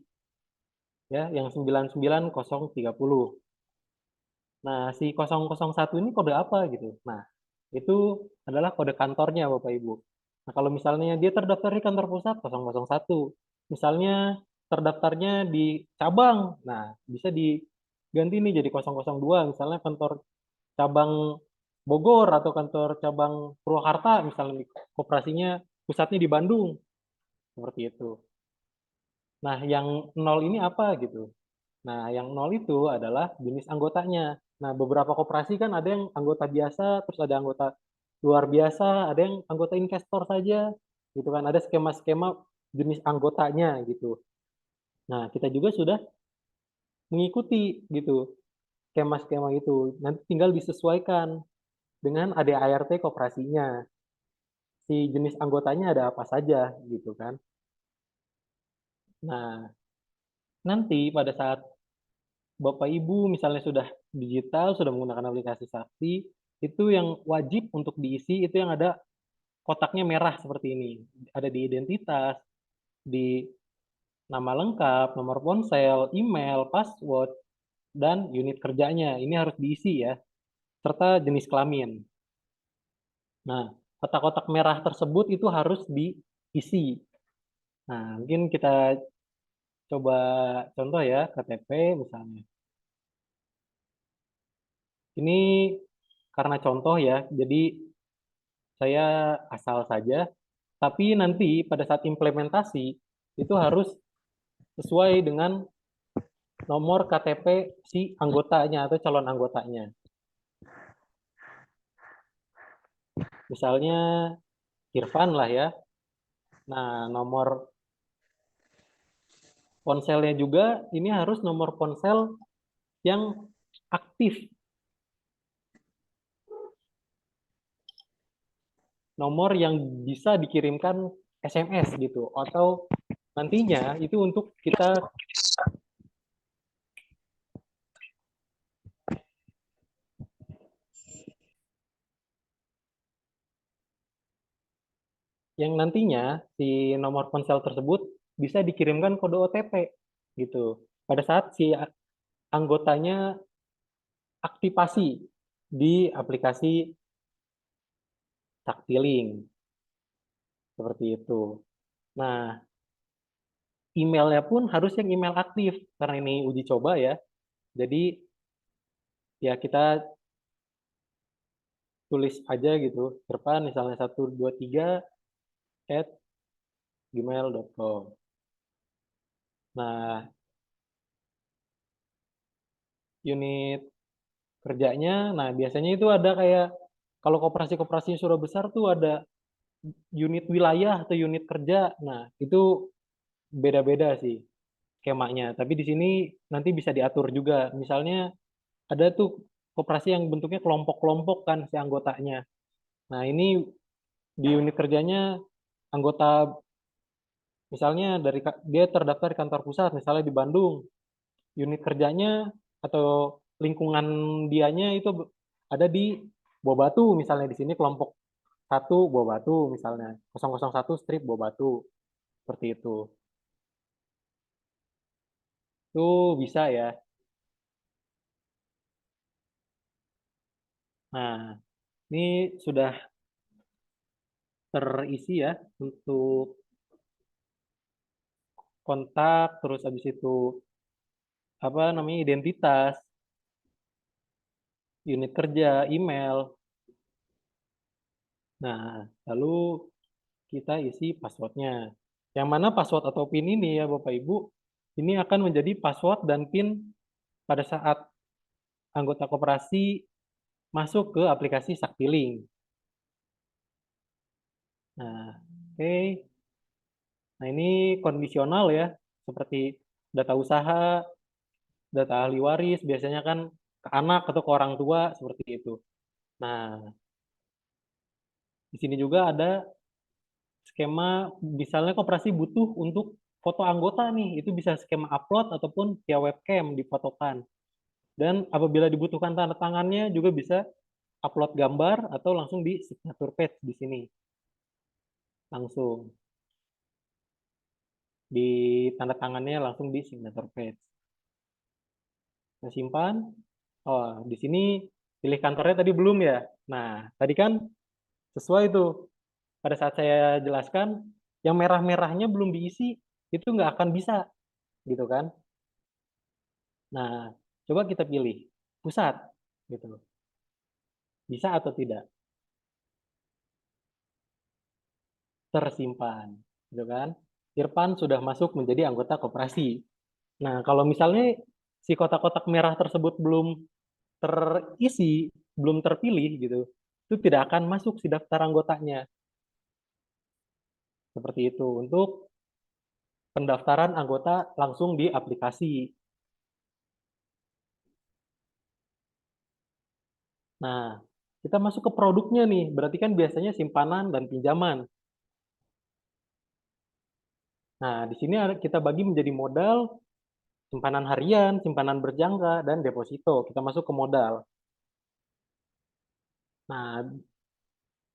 Ya, yang 99030. Nah, si 001 ini kode apa gitu? Nah, itu adalah kode kantornya Bapak Ibu. Nah, kalau misalnya dia terdaftar di kantor pusat 001. Misalnya terdaftarnya di cabang. Nah, bisa diganti nih jadi 002. Misalnya kantor cabang Bogor atau kantor cabang Purwakarta misalnya koperasinya pusatnya di Bandung. Seperti itu. Nah, yang 0 ini apa gitu? Nah, yang 0 itu adalah jenis anggotanya. Nah, beberapa koperasi kan ada yang anggota biasa, terus ada anggota luar biasa, ada yang anggota investor saja, gitu kan. Ada skema-skema jenis anggotanya gitu. Nah, kita juga sudah mengikuti gitu skema-skema itu. Nanti tinggal disesuaikan dengan ADART koperasinya. Si jenis anggotanya ada apa saja gitu kan. Nah, nanti pada saat Bapak Ibu misalnya sudah digital, sudah menggunakan aplikasi Sakti, itu yang wajib untuk diisi itu yang ada kotaknya merah seperti ini. Ada di identitas, di nama lengkap, nomor ponsel, email, password, dan unit kerjanya. Ini harus diisi ya, serta jenis kelamin. Nah, kotak-kotak merah tersebut itu harus diisi. Nah, mungkin kita coba contoh ya, KTP misalnya. Ini karena contoh ya, jadi saya asal saja, tapi nanti pada saat implementasi itu harus sesuai dengan nomor KTP si anggotanya atau calon anggotanya. Misalnya Irfan lah ya. Nah, nomor ponselnya juga ini harus nomor ponsel yang aktif. Nomor yang bisa dikirimkan SMS gitu atau nantinya itu untuk kita yang nantinya si nomor ponsel tersebut bisa dikirimkan kode OTP gitu. Pada saat si anggotanya aktivasi di aplikasi Saktiling. Seperti itu. Nah, emailnya pun harus yang email aktif karena ini uji coba ya. Jadi ya kita tulis aja gitu. Irfan misalnya 123@gmail.com. Nah, unit kerjanya. Nah, biasanya itu ada kayak kalau koperasi-koperasi yang sudah besar tuh ada unit wilayah atau unit kerja. Nah, itu beda-beda sih skemanya. Tapi di sini nanti bisa diatur juga. Misalnya ada tuh koperasi yang bentuknya kelompok-kelompok kan si anggotanya. Nah, ini di unit kerjanya anggota misalnya dia terdaftar di kantor pusat misalnya di Bandung. Unit kerjanya atau lingkungan dianya itu ada di Buah Batu misalnya di sini kelompok 1 Buah Batu misalnya 001 strip Buah Batu seperti itu. Itu bisa ya. Nah, ini sudah terisi ya untuk kontak terus habis itu apa namanya identitas, unit kerja, email. Nah, lalu kita isi passwordnya. Yang mana password atau PIN ini ya Bapak Ibu, ini akan menjadi password dan PIN pada saat anggota koperasi masuk ke aplikasi Saktiling. Nah, oke. Nah, ini kondisional ya, seperti data usaha, data ahli waris, biasanya kan ke anak atau ke orang tua, seperti itu. Nah, di sini juga ada skema, misalnya koperasi butuh untuk foto anggota nih, itu bisa skema upload ataupun via webcam difotokan. Dan apabila dibutuhkan tanda tangannya juga bisa upload gambar atau langsung di signature page di sini. Langsung di tanda tangannya langsung di signature page. Nah, simpan. Oh, di sini pilih kantornya tadi belum ya. Nah, tadi kan sesuai tuh. Pada saat saya jelaskan, yang merah-merahnya belum diisi, itu nggak akan bisa, gitu kan. Nah, coba kita pilih pusat, gitu. Bisa atau tidak? Tersimpan, gitu kan. Irfan sudah masuk menjadi anggota koperasi. Nah, kalau misalnya si kotak-kotak merah tersebut belum terisi, belum terpilih gitu, itu tidak akan masuk si daftar anggotanya. Seperti itu untuk pendaftaran anggota langsung di aplikasi. Nah, kita masuk ke produknya nih, berarti kan biasanya simpanan dan pinjaman. Nah, di sini kita bagi menjadi modal, simpanan harian, simpanan berjangka, dan deposito. Kita masuk ke modal. Nah,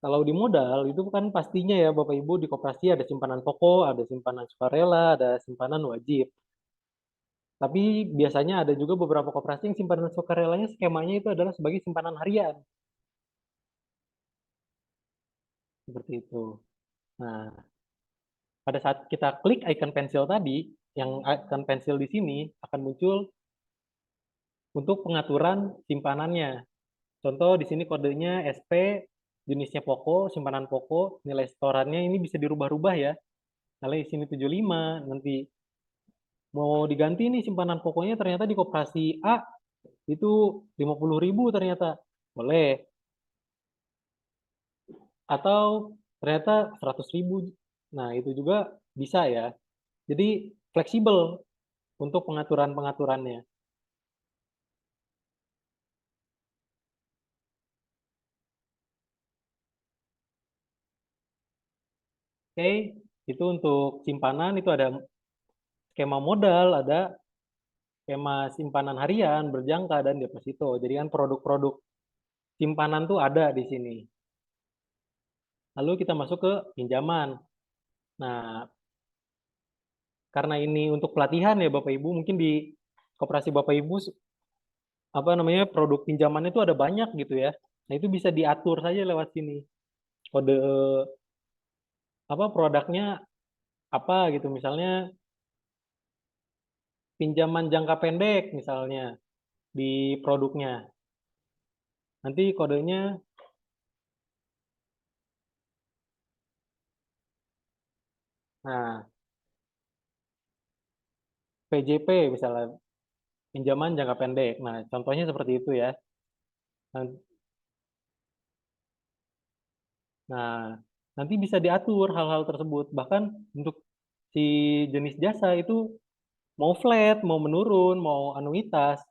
kalau di modal itu kan pastinya ya Bapak Ibu di koperasi ada simpanan pokok, ada simpanan sukarela, ada simpanan wajib. Tapi biasanya ada juga beberapa koperasi yang simpanan sukarelanya skemanya itu adalah sebagai simpanan harian. Seperti itu. Nah, pada saat kita klik icon pensil tadi, yang icon pensil di sini akan muncul untuk pengaturan simpanannya. Contoh di sini kodenya SP, jenisnya pokok, simpanan pokok, nilai setorannya ini bisa dirubah-rubah ya. Misalnya di sini 75, nanti mau diganti nih simpanan pokoknya ternyata di koperasi A itu 50.000 ternyata. Boleh. Atau ternyata 100.000. Nah, itu juga bisa ya. Jadi fleksibel untuk pengaturan-pengaturannya. Oke, itu untuk simpanan itu ada skema modal, ada skema simpanan harian, berjangka, dan deposito. Jadi kan produk-produk simpanan tuh ada di sini. Lalu kita masuk ke pinjaman. Nah, karena ini untuk pelatihan ya Bapak Ibu, mungkin di koperasi Bapak Ibu apa namanya produk pinjaman itu ada banyak gitu ya. Nah, itu bisa diatur saja lewat sini. Kode apa produknya apa gitu misalnya pinjaman jangka pendek misalnya di produknya. Nanti kodenya nah PJP misalnya pinjaman jangka pendek. Nah, contohnya seperti itu ya. Nah, nanti bisa diatur hal-hal tersebut. Bahkan untuk si jenis jasa itu mau flat, mau menurun, mau anuitas,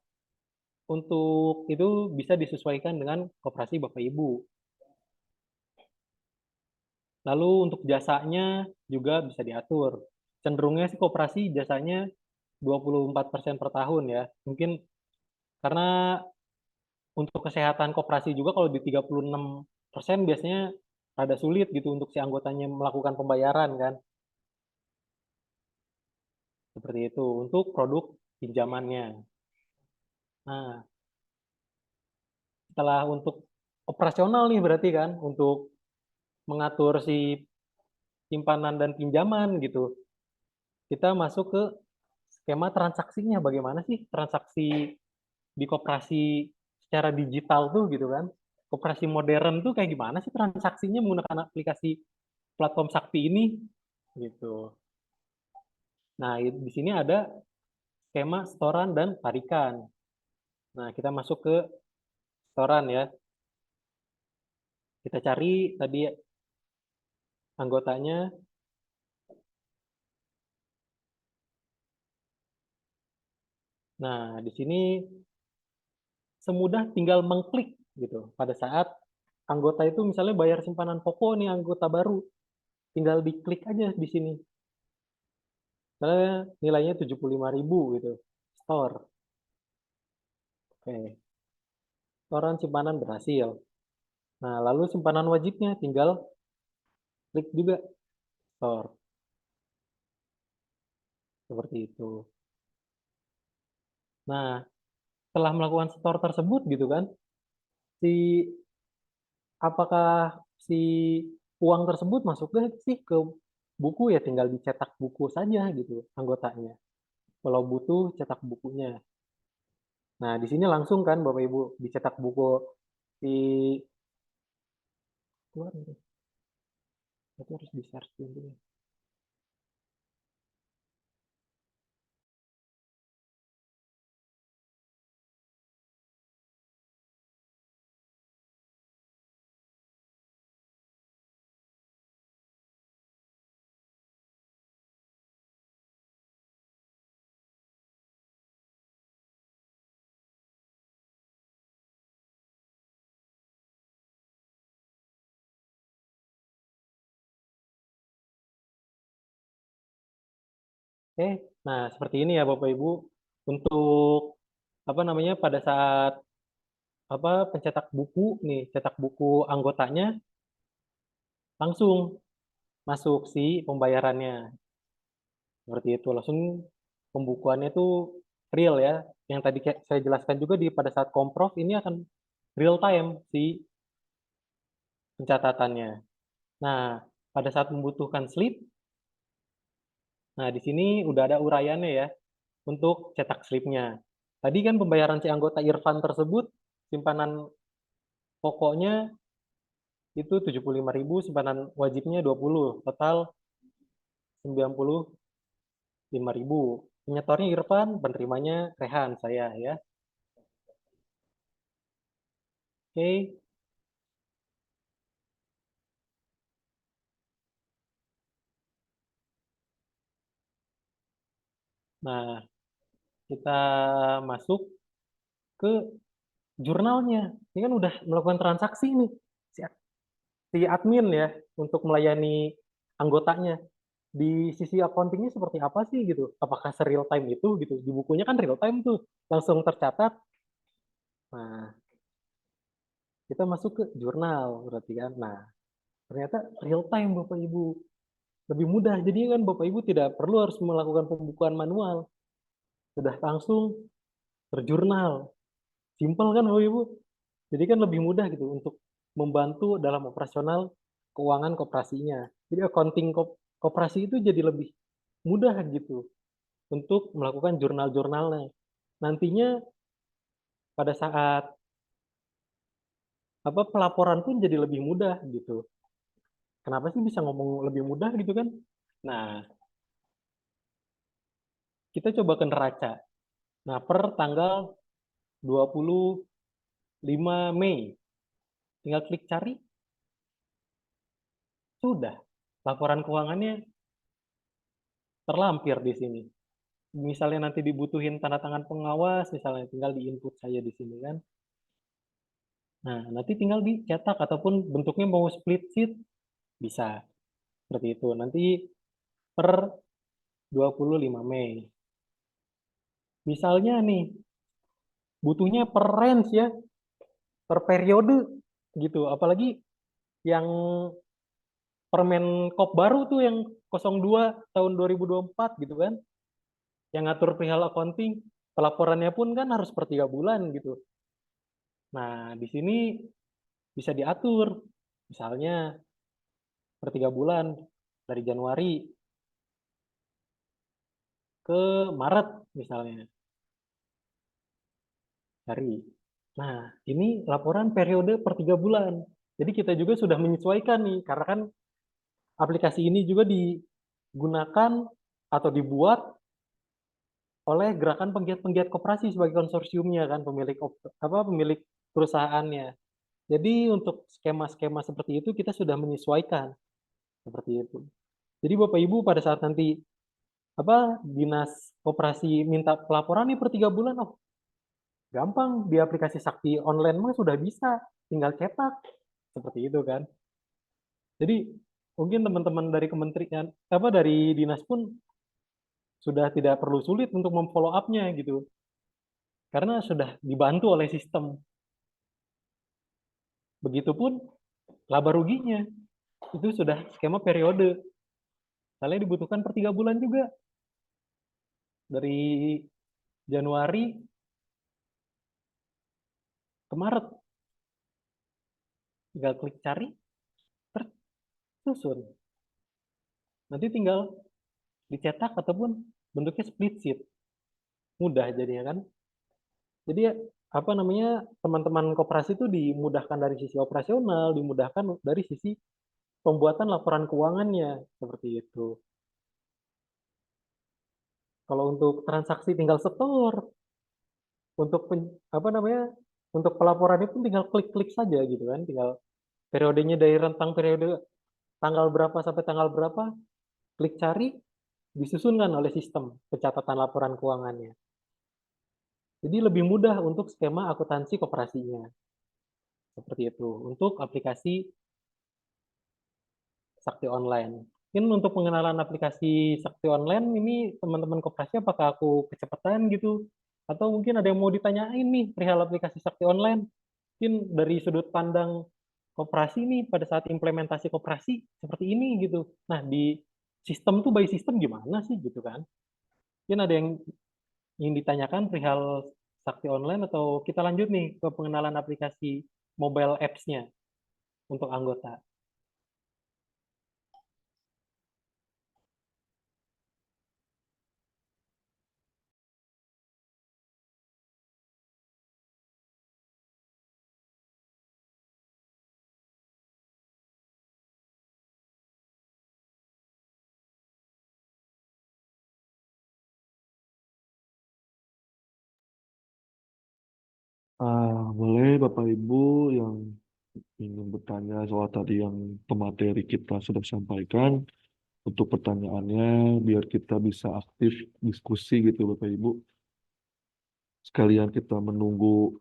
untuk itu bisa disesuaikan dengan koperasi Bapak Ibu. Lalu untuk jasanya juga bisa diatur. Cenderungnya sih koperasi jasanya 24% per tahun ya. Mungkin karena untuk kesehatan koperasi juga kalau di 36% biasanya ada sulit gitu untuk si anggotanya melakukan pembayaran kan. Seperti itu untuk produk pinjamannya. Nah, setelah untuk operasional nih berarti kan untuk mengatur si simpanan dan pinjaman gitu. Kita masuk ke skema transaksinya. Bagaimana sih transaksi di koperasi secara digital tuh gitu kan? Koperasi modern tuh kayak gimana sih transaksinya menggunakan aplikasi platform Sakti ini gitu. Nah, di sini ada skema setoran dan tarikan. Nah, kita masuk ke setoran ya. Kita cari tadi anggotanya. Nah, di sini semudah tinggal mengklik gitu. Pada saat anggota itu misalnya bayar simpanan pokok nih anggota baru, tinggal diklik aja di sini. Misalnya nilainya 75.000 gitu. Store. Oke. Setoran simpanan berhasil. Nah, lalu simpanan wajibnya tinggal klik juga store. Seperti itu. Nah, setelah melakukan store tersebut gitu kan, si apakah si uang tersebut masuknya sih ke buku ya tinggal dicetak buku saja gitu anggotanya. Kalau butuh cetak bukunya. Nah, di sini langsung kan Bapak Ibu dicetak buku di keluar gitu. Itu harus di-search dulu. Oke, nah seperti ini ya Bapak Ibu untuk apa namanya pada saat apa pencetak buku nih, cetak buku anggotanya langsung masuk si pembayarannya. Seperti itu langsung pembukuannya itu real ya. Yang tadi saya jelaskan juga di pada saat komprof ini akan real time si pencatatannya. Nah, pada saat membutuhkan slip, nah di sini udah ada uraiannya ya untuk cetak slipnya. Tadi kan pembayaran si anggota Irfan tersebut simpanan pokoknya itu 75.000, simpanan wajibnya 20, total 95.000. Penyetornya Irfan, penerimanya Rehan saya ya. Oke. Nah, kita masuk ke jurnalnya. Ini kan udah melakukan transaksi nih si si admin ya untuk melayani anggotanya. Di sisi accounting-nya seperti apa sih gitu? Apakah real time itu gitu? Di bukunya kan real time tuh, langsung tercatat. Nah, kita masuk ke jurnal berarti kan. Nah, ternyata real time Bapak Ibu. Lebih mudah. Jadi kan Bapak Ibu tidak perlu harus melakukan pembukuan manual. Sudah langsung terjurnal. Simple kan Bapak Ibu? Jadi kan lebih mudah gitu untuk membantu dalam operasional keuangan koperasinya. Jadi accounting koperasi itu jadi lebih mudah gitu untuk melakukan jurnal-jurnalnya. Nantinya pada saat apa pelaporan pun jadi lebih mudah gitu. Kenapa sih bisa ngomong lebih mudah gitu kan? Nah, kita coba ke neraca. Nah, per tanggal 25 Mei, tinggal klik cari, sudah. Laporan keuangannya terlampir di sini. Misalnya nanti dibutuhin tanda tangan pengawas, misalnya tinggal di input saja di sini kan. Nah, nanti tinggal dicetak ataupun bentuknya mau split sheet, bisa. Seperti itu. Nanti per 25 Mei. Misalnya nih, butuhnya per range ya, per periode gitu. Apalagi yang Permenkop baru tuh yang 02 tahun 2024 gitu kan, yang ngatur perihal accounting, pelaporannya pun kan harus per 3 bulan gitu. Nah, di sini bisa diatur, misalnya per 3 bulan, dari Januari ke Maret misalnya, cari. Nah, ini laporan periode per 3 bulan. Jadi kita juga sudah menyesuaikan nih, karena kan aplikasi ini juga digunakan atau dibuat oleh gerakan penggiat-penggiat koperasi sebagai konsorsiumnya kan, pemilik perusahaannya. Jadi untuk skema-skema seperti itu kita sudah menyesuaikan seperti itu. Jadi Bapak Ibu pada saat nanti dinas koperasi minta pelaporan nih per 3 bulan, oh gampang di aplikasi Sakti online mah sudah bisa, tinggal cetak seperti itu kan. Jadi mungkin teman-teman dari kementerian dari dinas pun sudah tidak perlu sulit untuk memfollow up-nya gitu. Karena sudah dibantu oleh sistem. Begitupun laba ruginya. Itu sudah skema periode. Kalian dibutuhkan per 3 bulan juga. Dari Januari ke Maret. Tinggal klik cari, tersusun. Nanti tinggal dicetak ataupun bentuknya split sheet. Mudah jadinya kan. Jadi teman-teman koperasi itu dimudahkan dari sisi operasional, dimudahkan dari sisi pembuatan laporan keuangannya seperti itu. Kalau untuk transaksi tinggal setor, untuk untuk pelaporan itu tinggal klik-klik saja gitu kan, tinggal periodenya dari rentang periode tanggal berapa sampai tanggal berapa, klik cari, disusunkan oleh sistem pencatatan laporan keuangannya. Jadi lebih mudah untuk skema akuntansi koperasinya. Seperti itu untuk aplikasi Sakti Online. Mungkin untuk pengenalan aplikasi Sakti Online ini teman-teman koperasi apakah aku kecepatan gitu? Atau mungkin ada yang mau ditanyain nih perihal aplikasi Sakti Online? Mungkin dari sudut pandang koperasi nih pada saat implementasi koperasi seperti ini gitu. Nah, di sistem tuh by sistem gimana sih gitu kan? Mungkin ada yang ingin ditanyakan perihal Sakti Online atau kita lanjut nih ke pengenalan aplikasi mobile apps-nya untuk anggota. Boleh Bapak Ibu yang ingin bertanya soal tadi yang pemateri kita sudah sampaikan, untuk pertanyaannya biar kita bisa aktif diskusi gitu Bapak Ibu. Sekalian kita menunggu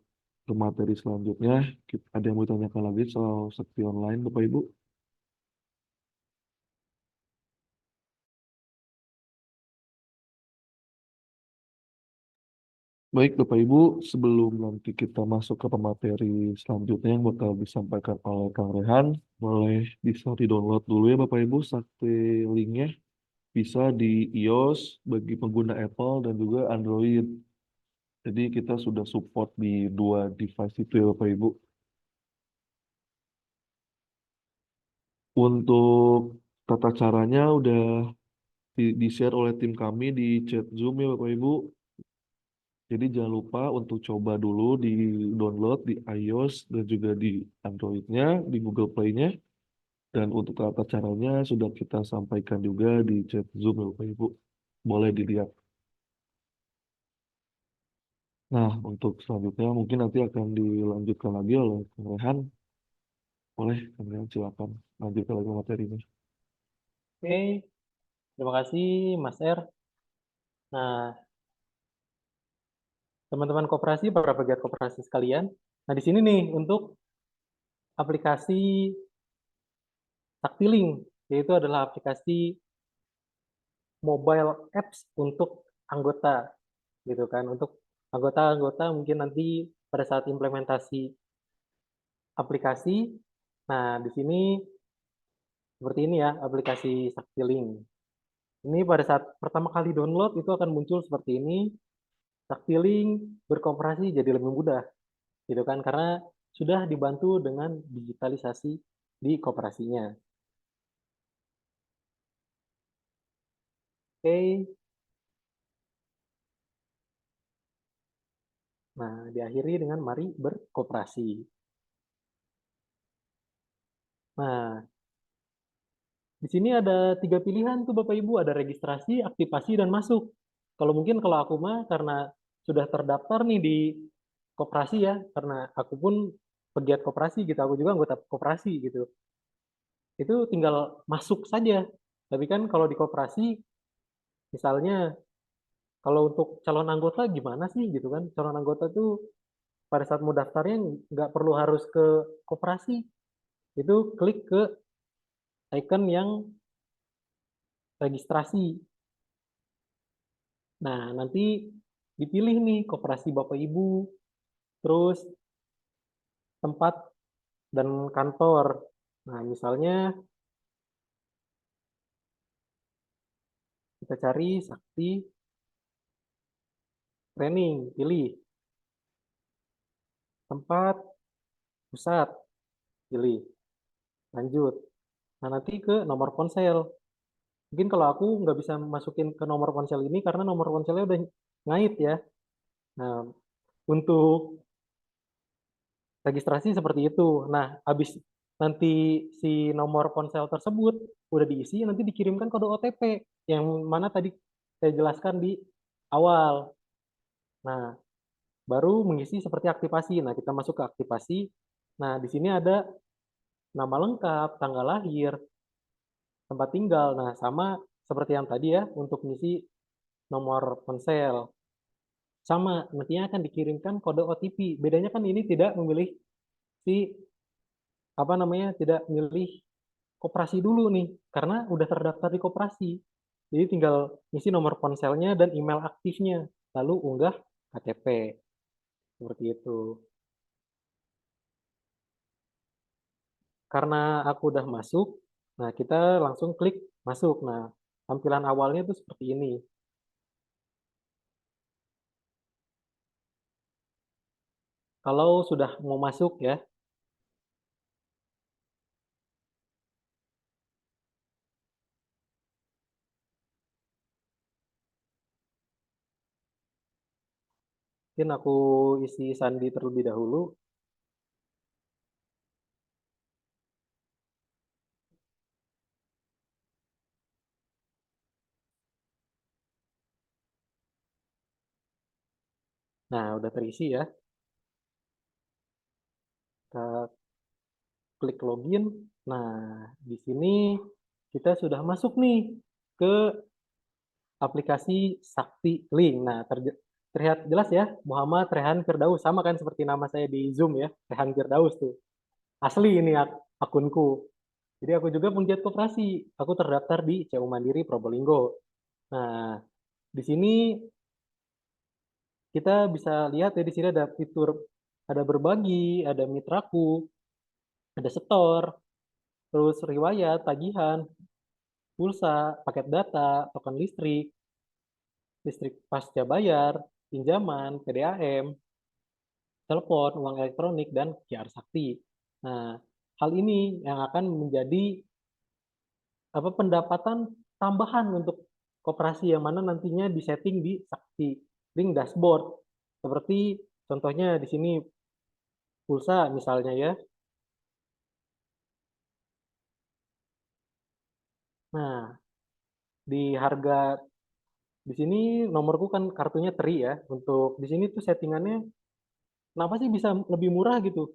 pemateri selanjutnya, ada yang mau ditanyakan lagi soal Sakti Online Bapak Ibu? Baik Bapak Ibu, sebelum nanti kita masuk ke pemateri selanjutnya yang bakal disampaikan oleh Kang Rehan, boleh bisa di-download dulu ya Bapak Ibu Sakti linknya. Bisa di iOS bagi pengguna Apple dan juga Android. Jadi kita sudah support di dua device itu ya Bapak Ibu. Untuk tata caranya udah di-share oleh tim kami di chat Zoom ya Bapak Ibu. Jadi jangan lupa untuk coba dulu di download di iOS dan juga di Android-nya, di Google Play-nya. Dan untuk tata caranya sudah kita sampaikan juga di chat Zoom ya Bapak Ibu. Boleh dilihat. Nah, untuk selanjutnya mungkin nanti akan dilanjutkan lagi oleh Kang Rehan. Boleh, Kang Rehan silakan lanjutkan lagi materinya. Oke, terima kasih Mas R. Nah, teman-teman koperasi, para pegiat koperasi sekalian. Nah, di sini nih untuk aplikasi Saktiling, yaitu adalah aplikasi mobile apps untuk anggota, gitu kan. Untuk anggota-anggota mungkin nanti pada saat implementasi aplikasi. Nah, di sini seperti ini ya, aplikasi Saktiling. Ini pada saat pertama kali download itu akan muncul seperti ini. Saktiling berkooperasi jadi lebih mudah, gitu kan? Karena sudah dibantu dengan digitalisasi di kooperasinya. Oke. Nah, diakhiri dengan mari berkooperasi. Nah, di sini ada 3 pilihan tuh Bapak Ibu, ada registrasi, aktivasi, dan masuk. Kalau aku mah karena sudah terdaftar nih di koperasi ya, karena aku pun pegiat koperasi gitu, aku juga anggota koperasi gitu. Itu tinggal masuk saja. Tapi kan kalau di koperasi, misalnya kalau untuk calon anggota gimana sih gitu kan? Calon anggota tuh pada saat mau daftarnya nggak perlu harus ke koperasi. Itu klik ke icon yang registrasi. Nah, nanti dipilih nih koperasi Bapak Ibu, terus tempat dan kantor. Nah, misalnya kita cari Sakti Training, pilih tempat, pusat, pilih lanjut. Nah, nanti ke nomor ponsel. Mungkin kalau aku nggak bisa masukin ke nomor ponsel ini karena nomor ponselnya udah ngait ya. Nah, untuk registrasi seperti itu. Nah, habis nanti si nomor ponsel tersebut udah diisi, nanti dikirimkan kode OTP yang mana tadi saya jelaskan di awal. Nah, baru mengisi seperti aktivasi. Nah, kita masuk ke aktivasi. Nah, di sini ada nama lengkap, tanggal lahir, tempat tinggal. Nah, sama seperti yang tadi ya, untuk mengisi nomor ponsel. Sama, nantinya akan dikirimkan kode OTP. Bedanya kan ini tidak memilih si apa namanya, tidak milih koperasi dulu nih, karena udah terdaftar di koperasi. Jadi tinggal isi nomor ponselnya dan email aktifnya, lalu unggah KTP. Seperti itu. Karena aku udah masuk, nah kita langsung klik masuk. Nah, tampilan awalnya tuh seperti ini. Kalau sudah mau masuk ya, mungkin aku isi sandi terlebih dahulu. Nah, udah terisi ya. Kita klik login. Nah, di sini kita sudah masuk nih ke aplikasi Sakti Link. Nah, terlihat jelas ya, Muhammad Rehan Firdaus. Sama kan seperti nama saya di Zoom ya, Rehan Firdaus tuh. Asli ini akunku. Jadi aku juga penggiat koperasi. Aku terdaftar di CU Mandiri Probolinggo. Nah, di sini kita bisa lihat ya, di sini ada fitur, ada berbagi, ada mitraku, ada setor, terus riwayat, tagihan, pulsa, paket data, token listrik, listrik pasca bayar, pinjaman, PDAM, telepon, uang elektronik, dan QR Sakti. Nah, hal ini yang akan menjadi pendapatan tambahan untuk koperasi yang mana nantinya disetting di Sakti Link Dashboard. Seperti contohnya di sini pulsa misalnya ya. Nah, di harga Di sini nomorku kan kartunya teri ya. Untuk di sini tuh settingannya kenapa sih bisa lebih murah gitu?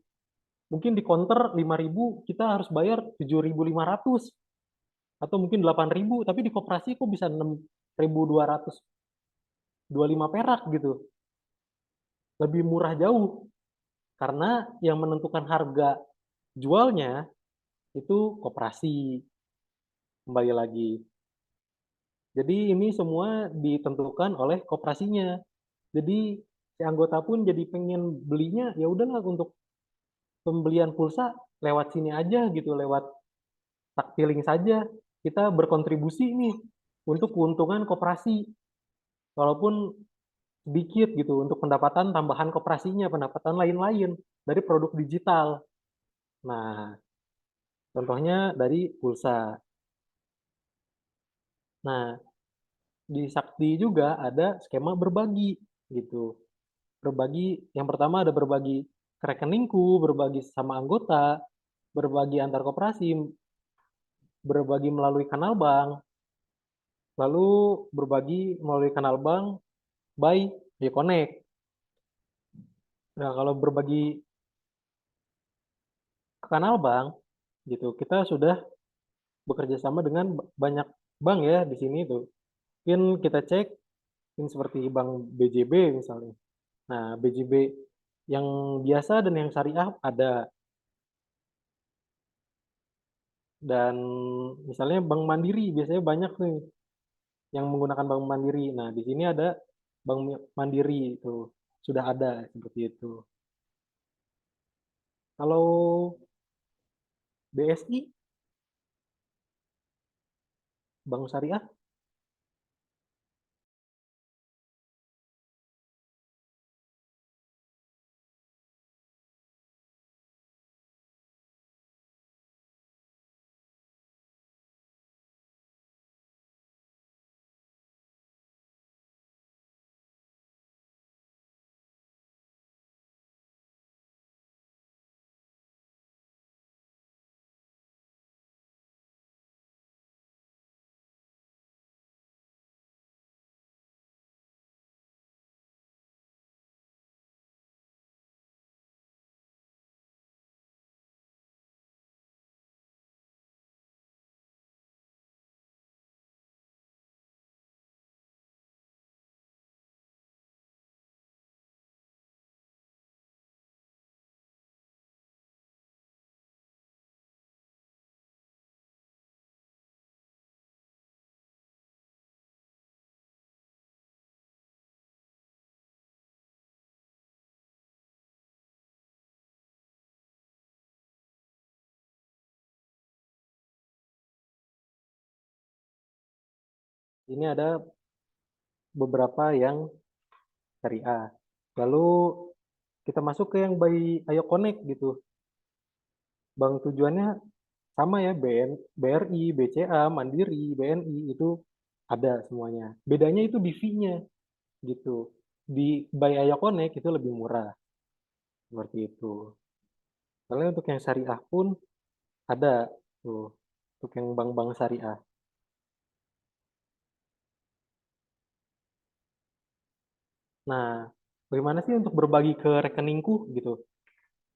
Mungkin di counter 5.000 kita harus bayar 7.500 atau mungkin 8.000, tapi di koperasi kok bisa 6.225 perak gitu. Lebih murah jauh karena yang menentukan harga jualnya itu koperasi. Kembali lagi. Jadi ini semua ditentukan oleh koperasinya. Jadi si anggota pun jadi pengen belinya ya udahlah untuk pembelian pulsa lewat sini aja gitu, lewat taktiling saja. Kita berkontribusi nih untuk keuntungan koperasi. Walaupun sedikit gitu untuk pendapatan tambahan koperasinya, pendapatan lain-lain dari produk digital. Nah, contohnya dari pulsa. Nah, di Sakti juga ada skema berbagi gitu. Berbagi, yang pertama ada berbagi ke rekeningku, berbagi sama anggota, berbagi antar koperasi, berbagi melalui kanal bank, lalu berbagi melalui kanal bank by Connect. Nah, kalau berbagi ke kanal bank gitu, kita sudah bekerja sama dengan banyak bank ya di sini tuh. Mungkin kita cek ini seperti bank BJB misalnya. Nah, BJB yang biasa dan yang syariah ada. Dan misalnya Bank Mandiri biasanya banyak nih yang menggunakan Bank Mandiri. Nah, di sini ada Bank Mandiri itu sudah ada seperti itu. Kalau BSI, Bank Syariah, ini ada beberapa yang syariah. Lalu kita masuk ke yang by Ayo Connect gitu. Bank tujuannya sama ya, BRI, BCA, Mandiri, BNI itu ada semuanya. Bedanya itu di fee-nya gitu. Di by Ayo Connect itu lebih murah. Seperti itu. Soalnya untuk yang syariah pun ada tuh. Untuk yang bank-bank syariah. Nah, bagaimana sih untuk berbagi ke rekeningku gitu?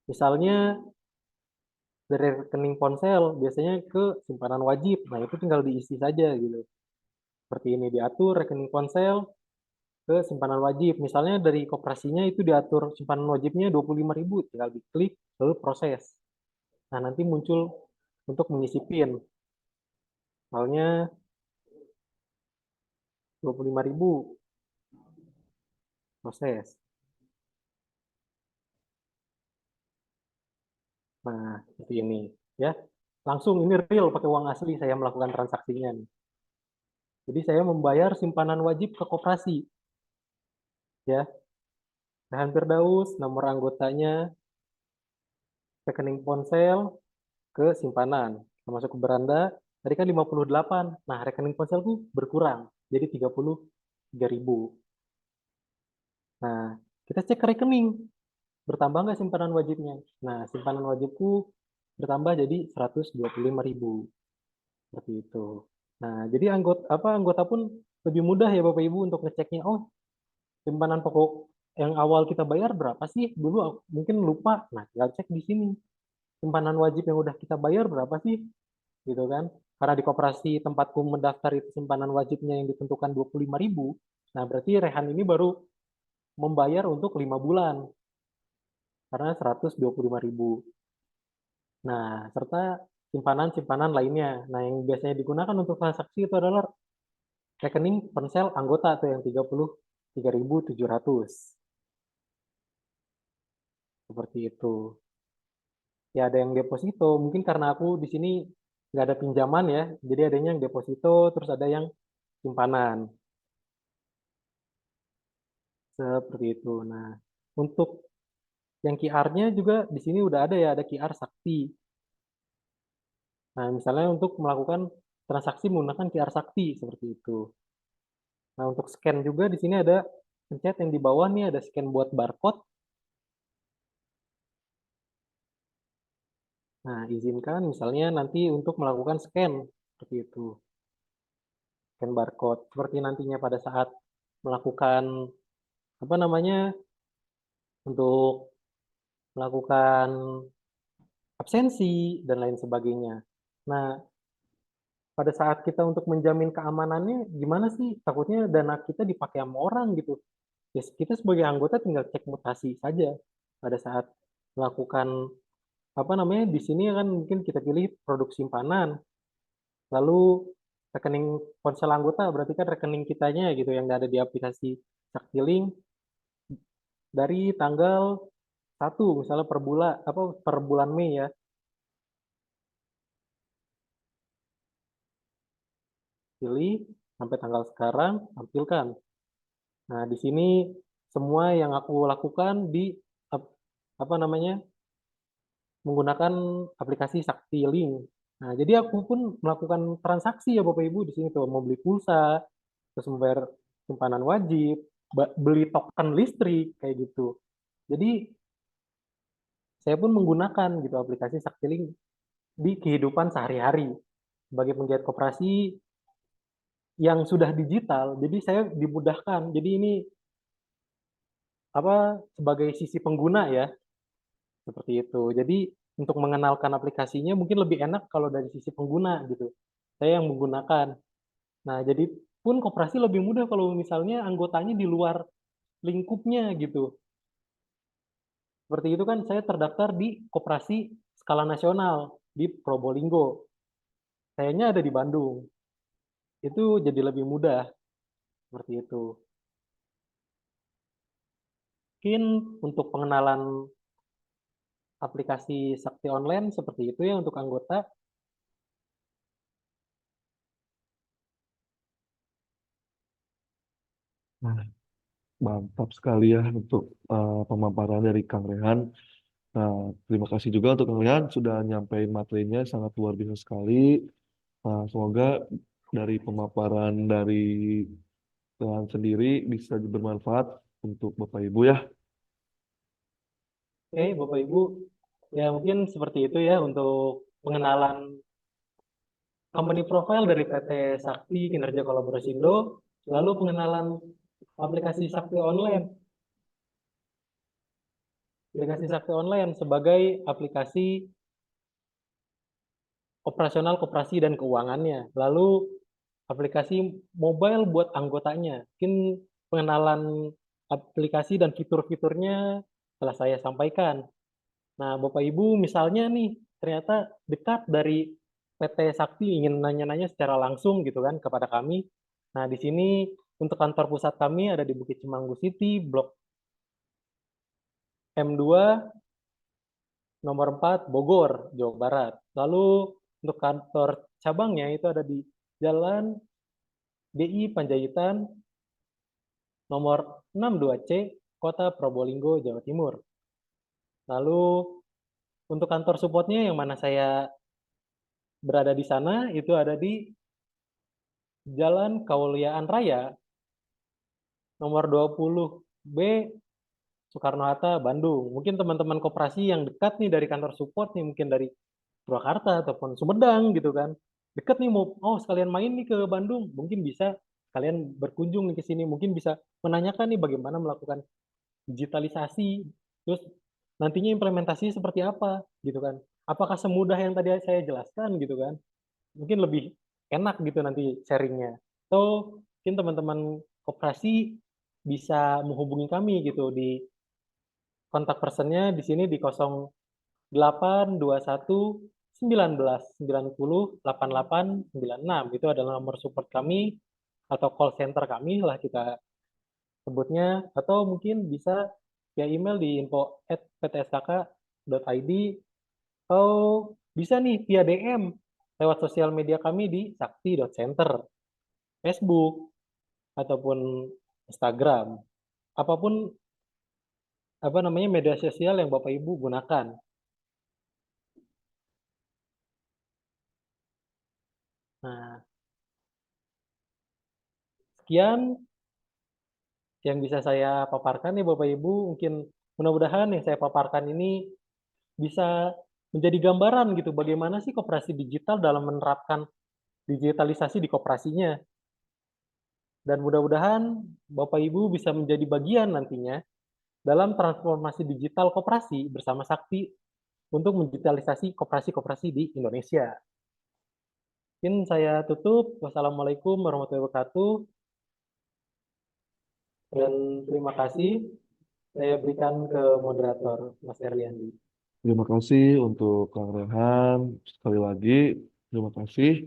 Misalnya dari rekening ponsel biasanya ke simpanan wajib. Nah, itu tinggal diisi saja gitu. Seperti ini diatur rekening ponsel ke simpanan wajib. Misalnya dari koperasinya itu diatur simpanan wajibnya 25.000, tinggal diklik lalu proses. Nah, nanti muncul untuk mengisi PIN. Misalnya 25.000 proses. Nah, seperti ini ya. Langsung ini real pakai uang asli saya melakukan transaksinya nih. Jadi saya membayar simpanan wajib ke koperasi. Ya. Rehan Firdaus, nomor anggotanya, rekening ponsel ke simpanan. Kita masuk ke beranda, tadi kan 58. Nah, rekening ponselku berkurang jadi 33.000. Nah, kita cek ke rekening. Bertambah nggak simpanan wajibnya? Nah, simpanan wajibku bertambah jadi 125.000. Seperti itu. Nah, jadi anggota pun lebih mudah ya Bapak Ibu untuk ngeceknya. Oh, simpanan pokok yang awal kita bayar berapa sih? Dulu mungkin lupa. Nah, tinggal cek di sini. Simpanan wajib yang udah kita bayar berapa sih? Gitu kan. Karena di koperasi tempatku mendaftar itu simpanan wajibnya yang ditentukan 25.000. Nah, berarti Rehan ini baru membayar untuk 5 bulan. Karena 125.000. Nah, serta simpanan-simpanan lainnya. Nah, yang biasanya digunakan untuk transaksi itu adalah rekening ponsel anggota tuh yang 33.700. Seperti itu. Ya ada yang deposito, mungkin karena aku di sini nggak ada pinjaman ya, jadi adanya yang deposito, terus ada yang simpanan. Seperti itu. Nah, untuk yang QR-nya juga di sini udah ada ya, ada QR Sakti. Nah, misalnya untuk melakukan transaksi menggunakan QR Sakti seperti itu. Nah, untuk scan juga di sini ada pencet yang di bawah nih ada scan buat barcode. Nah, izinkan misalnya nanti untuk melakukan scan seperti itu. Scan barcode seperti nantinya pada saat melakukan apa namanya untuk melakukan absensi dan lain sebagainya. Nah, pada saat kita untuk menjamin keamanannya gimana sih? Takutnya dana kita dipakai sama orang gitu. Ya, kita sebagai anggota tinggal cek mutasi saja pada saat melakukan apa namanya di sini kan mungkin kita pilih produk simpanan, lalu rekening ponsel anggota berarti kan rekening kitanya gitu yang ada di aplikasi Saktiling dari tanggal 1 misalnya per bulan Mei ya. Pilih sampai tanggal sekarang, tampilkan. Nah, di sini semua yang aku lakukan di apa namanya? Menggunakan aplikasi Saktiling. Nah, jadi aku pun melakukan transaksi ya Bapak Ibu di sini tuh mau beli pulsa, terus membayar simpanan wajib, beli token listrik kayak gitu. Jadi saya pun menggunakan gitu aplikasi Saktiling di kehidupan sehari-hari sebagai penggiat koperasi yang sudah digital. Jadi saya dimudahkan. Jadi ini apa sebagai sisi pengguna ya seperti itu. Jadi untuk mengenalkan aplikasinya mungkin lebih enak kalau dari sisi pengguna gitu. Saya yang menggunakan. Nah, jadi pun koperasi lebih mudah kalau misalnya anggotanya di luar lingkupnya gitu. Seperti itu kan saya terdaftar di koperasi skala nasional di Probolinggo. Sayanya ada di Bandung. Itu jadi lebih mudah seperti itu. Mungkin untuk pengenalan aplikasi Sakti Online seperti itu ya untuk anggota. Nah, mantap sekali ya untuk pemaparan dari Kang Rehan. Nah, terima kasih juga untuk Kang Rehan sudah nyampein materinya sangat luar biasa sekali. Nah, semoga dari pemaparan dari Rehan sendiri bisa bermanfaat untuk Bapak Ibu ya. Oke, Bapak Ibu, ya mungkin seperti itu ya untuk pengenalan company profile dari PT Sakti Kinerja Kolaborasi Indo, lalu pengenalan aplikasi Sakti Online. Aplikasi Sakti Online sebagai aplikasi operasional koperasi dan keuangannya. Lalu aplikasi mobile buat anggotanya. Mungkin pengenalan aplikasi dan fitur-fiturnya telah saya sampaikan. Nah, Bapak Ibu misalnya nih ternyata dekat dari PT Sakti ingin nanya-nanya secara langsung gitu kan kepada kami. Nah, di sini untuk kantor pusat kami ada di Bukit Cemanggu City, Blok M2, nomor 4, Bogor, Jawa Barat. Lalu untuk kantor cabangnya itu ada di Jalan DI Panjaitan, nomor 62C, Kota Probolinggo, Jawa Timur. Lalu untuk kantor supportnya yang mana saya berada di sana itu ada di Jalan Kauliaan Raya, nomor 20B, Soekarno-Hatta, Bandung. Mungkin teman-teman koperasi yang dekat nih dari kantor support nih, mungkin dari Purwakarta ataupun Sumedang gitu kan. Dekat nih mau, oh sekalian main nih ke Bandung, mungkin bisa kalian berkunjung nih ke sini, mungkin bisa menanyakan nih bagaimana melakukan digitalisasi, terus nantinya implementasinya seperti apa, gitu kan. Apakah semudah yang tadi saya jelaskan, gitu kan. Mungkin lebih enak gitu nanti sharingnya. Atau mungkin teman-teman koperasi bisa menghubungi kami gitu di kontak personnya di sini di 0821 19 90 88 96. Itu adalah nomor support kami atau call center kami lah kita sebutnya, atau mungkin bisa via email di info@ptskk.id, atau bisa nih via DM lewat sosial media kami di sakti.center, Facebook, ataupun Instagram. Apapun apa namanya media sosial yang Bapak Ibu gunakan. Nah, sekian yang bisa saya paparkan nih Bapak Ibu. Mungkin mudah-mudahan yang saya paparkan ini bisa menjadi gambaran gitu bagaimana sih koperasi digital dalam menerapkan digitalisasi di koperasinya. Dan mudah-mudahan Bapak Ibu bisa menjadi bagian nantinya dalam transformasi digital koperasi bersama Sakti untuk mendigitalisasi koperasi-koperasi di Indonesia. Mungkin saya tutup. Wassalamualaikum warahmatullahi wabarakatuh. Dan terima kasih. Saya berikan ke moderator, Mas Erliandi. Terima kasih untuk Kang Rehan. Sekali lagi, terima kasih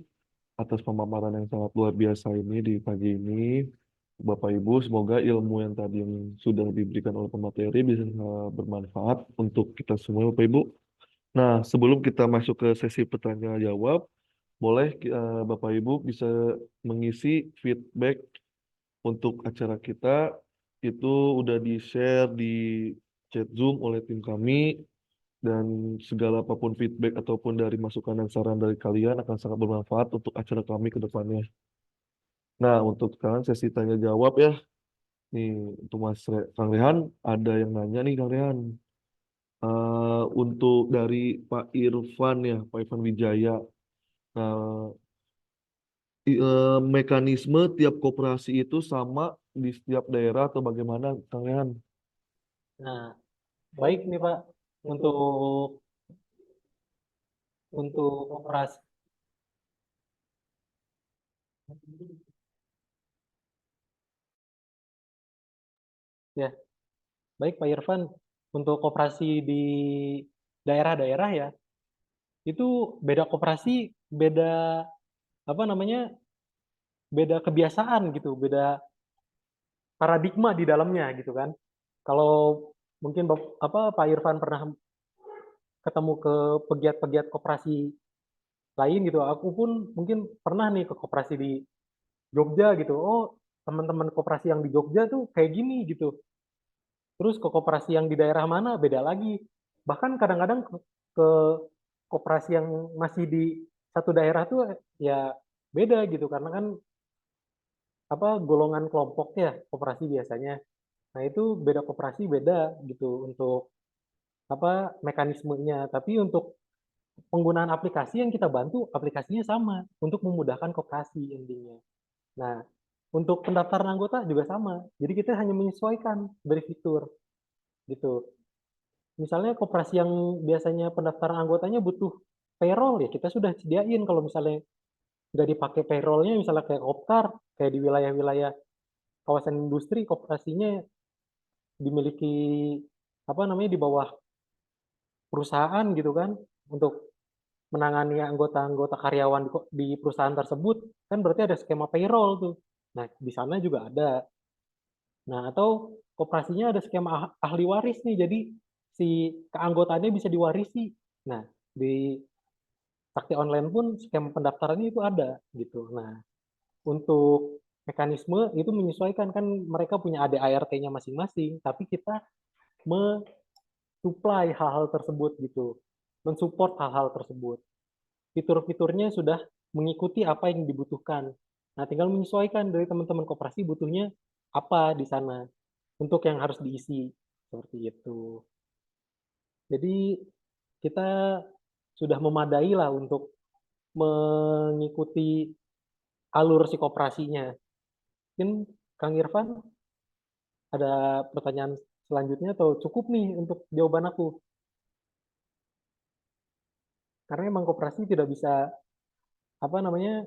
atas pemaparan yang sangat luar biasa ini di pagi ini. Bapak Ibu, semoga ilmu yang tadi yang sudah diberikan oleh pemateri bisa bermanfaat untuk kita semua, Bapak Ibu. Nah, sebelum kita masuk ke sesi pertanyaan jawab, boleh Bapak Ibu bisa mengisi feedback untuk acara kita. Itu udah di-share di chat Zoom oleh tim kami, dan segala apapun feedback ataupun dari masukan dan saran dari kalian akan sangat bermanfaat untuk acara kami ke depannya. Nah, untuk sekarang sesi tanya jawab ya. Nih, untuk Kang Rehan, ada yang nanya nih Kang Rehan. Untuk dari Pak Irfan ya, Pak Irfan Wijaya. Nah, mekanisme tiap koperasi itu sama di setiap daerah atau bagaimana Kang Rehan? Nah, baik nih Pak, untuk koperasi. Ya, baik Pak Irfan, untuk koperasi di daerah-daerah ya, itu beda koperasi, beda apa namanya, beda kebiasaan gitu, beda paradigma di dalamnya gitu kan. Kalau mungkin Pak Irfan pernah ketemu ke pegiat-pegiat koperasi lain gitu, aku pun mungkin pernah nih ke koperasi di Jogja gitu. Oh, teman-teman koperasi yang di Jogja tuh kayak gini gitu. Terus ke koperasi yang di daerah mana beda lagi. Bahkan kadang-kadang ke koperasi yang masih di satu daerah tuh ya beda gitu karena kan apa golongan kelompok ya koperasi biasanya. Nah, itu beda koperasi beda gitu untuk apa mekanismenya. Tapi untuk penggunaan aplikasi yang kita bantu aplikasinya sama untuk memudahkan koperasi intinya. Nah, untuk pendaftaran anggota juga sama. Jadi kita hanya menyesuaikan dari fitur gitu. Misalnya koperasi yang biasanya pendaftaran anggotanya butuh payroll ya kita sudah sediain kalau misalnya nggak dipakai payrollnya misalnya kayak Opkar kayak di wilayah-wilayah kawasan industri koperasinya dimiliki apa namanya di bawah perusahaan gitu kan untuk menangani anggota-anggota karyawan di perusahaan tersebut kan berarti ada skema payroll tuh. Nah, di sana juga ada. Nah, atau koperasinya ada skema ahli waris nih, jadi si keanggotaannya bisa diwarisi. Nah, di Sakti Online pun skema pendaftarannya itu ada gitu. Nah, untuk mekanisme itu menyesuaikan kan mereka punya ADART-nya masing-masing, tapi kita mensupply hal-hal tersebut gitu, mensupport hal-hal tersebut. Fitur-fiturnya sudah mengikuti apa yang dibutuhkan. Nah, tinggal menyesuaikan dari teman-teman koperasi butuhnya apa di sana untuk yang harus diisi seperti itu. Jadi kita sudah memadai lah untuk mengikuti alur si koperasinya. Mungkin Kang Irfan ada pertanyaan selanjutnya atau cukup nih untuk jawaban aku? Karena emang koperasi tidak bisa apa namanya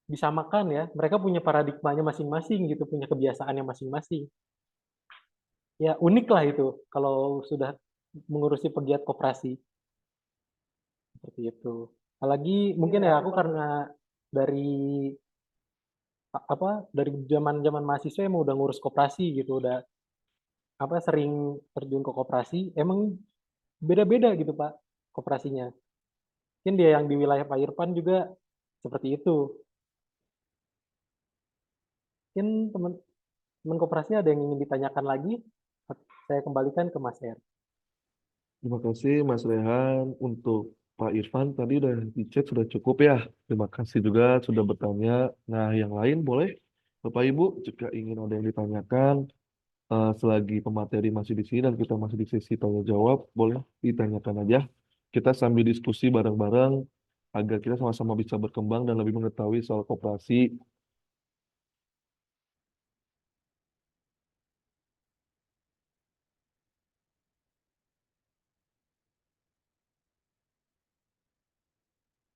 disamakan ya. Mereka punya paradigmanya masing-masing gitu, punya kebiasaannya masing-masing. Ya unik lah itu kalau sudah mengurusi pegiat koperasi seperti itu. Apalagi mungkin ya aku karena dari dari zaman-zaman mahasiswa emang udah ngurus koperasi gitu, udah sering terjun ke koperasi, emang beda-beda gitu Pak koperasinya. Mungkin dia yang di wilayah Pak Irfan juga seperti itu. Mungkin teman koperasi ada yang ingin ditanyakan lagi? Saya kembalikan ke Mas Er. Terima kasih Mas Rehan. Untuk Pak Irfan tadi udah di chat sudah cukup ya. Terima kasih juga sudah bertanya. Nah, yang lain boleh Bapak Ibu jika ingin ada yang ditanyakan selagi pemateri masih di sini dan kita masih di sesi tanya jawab, boleh ditanyakan aja. Kita sambil diskusi bareng-bareng agar kita sama-sama bisa berkembang dan lebih mengetahui soal koperasi.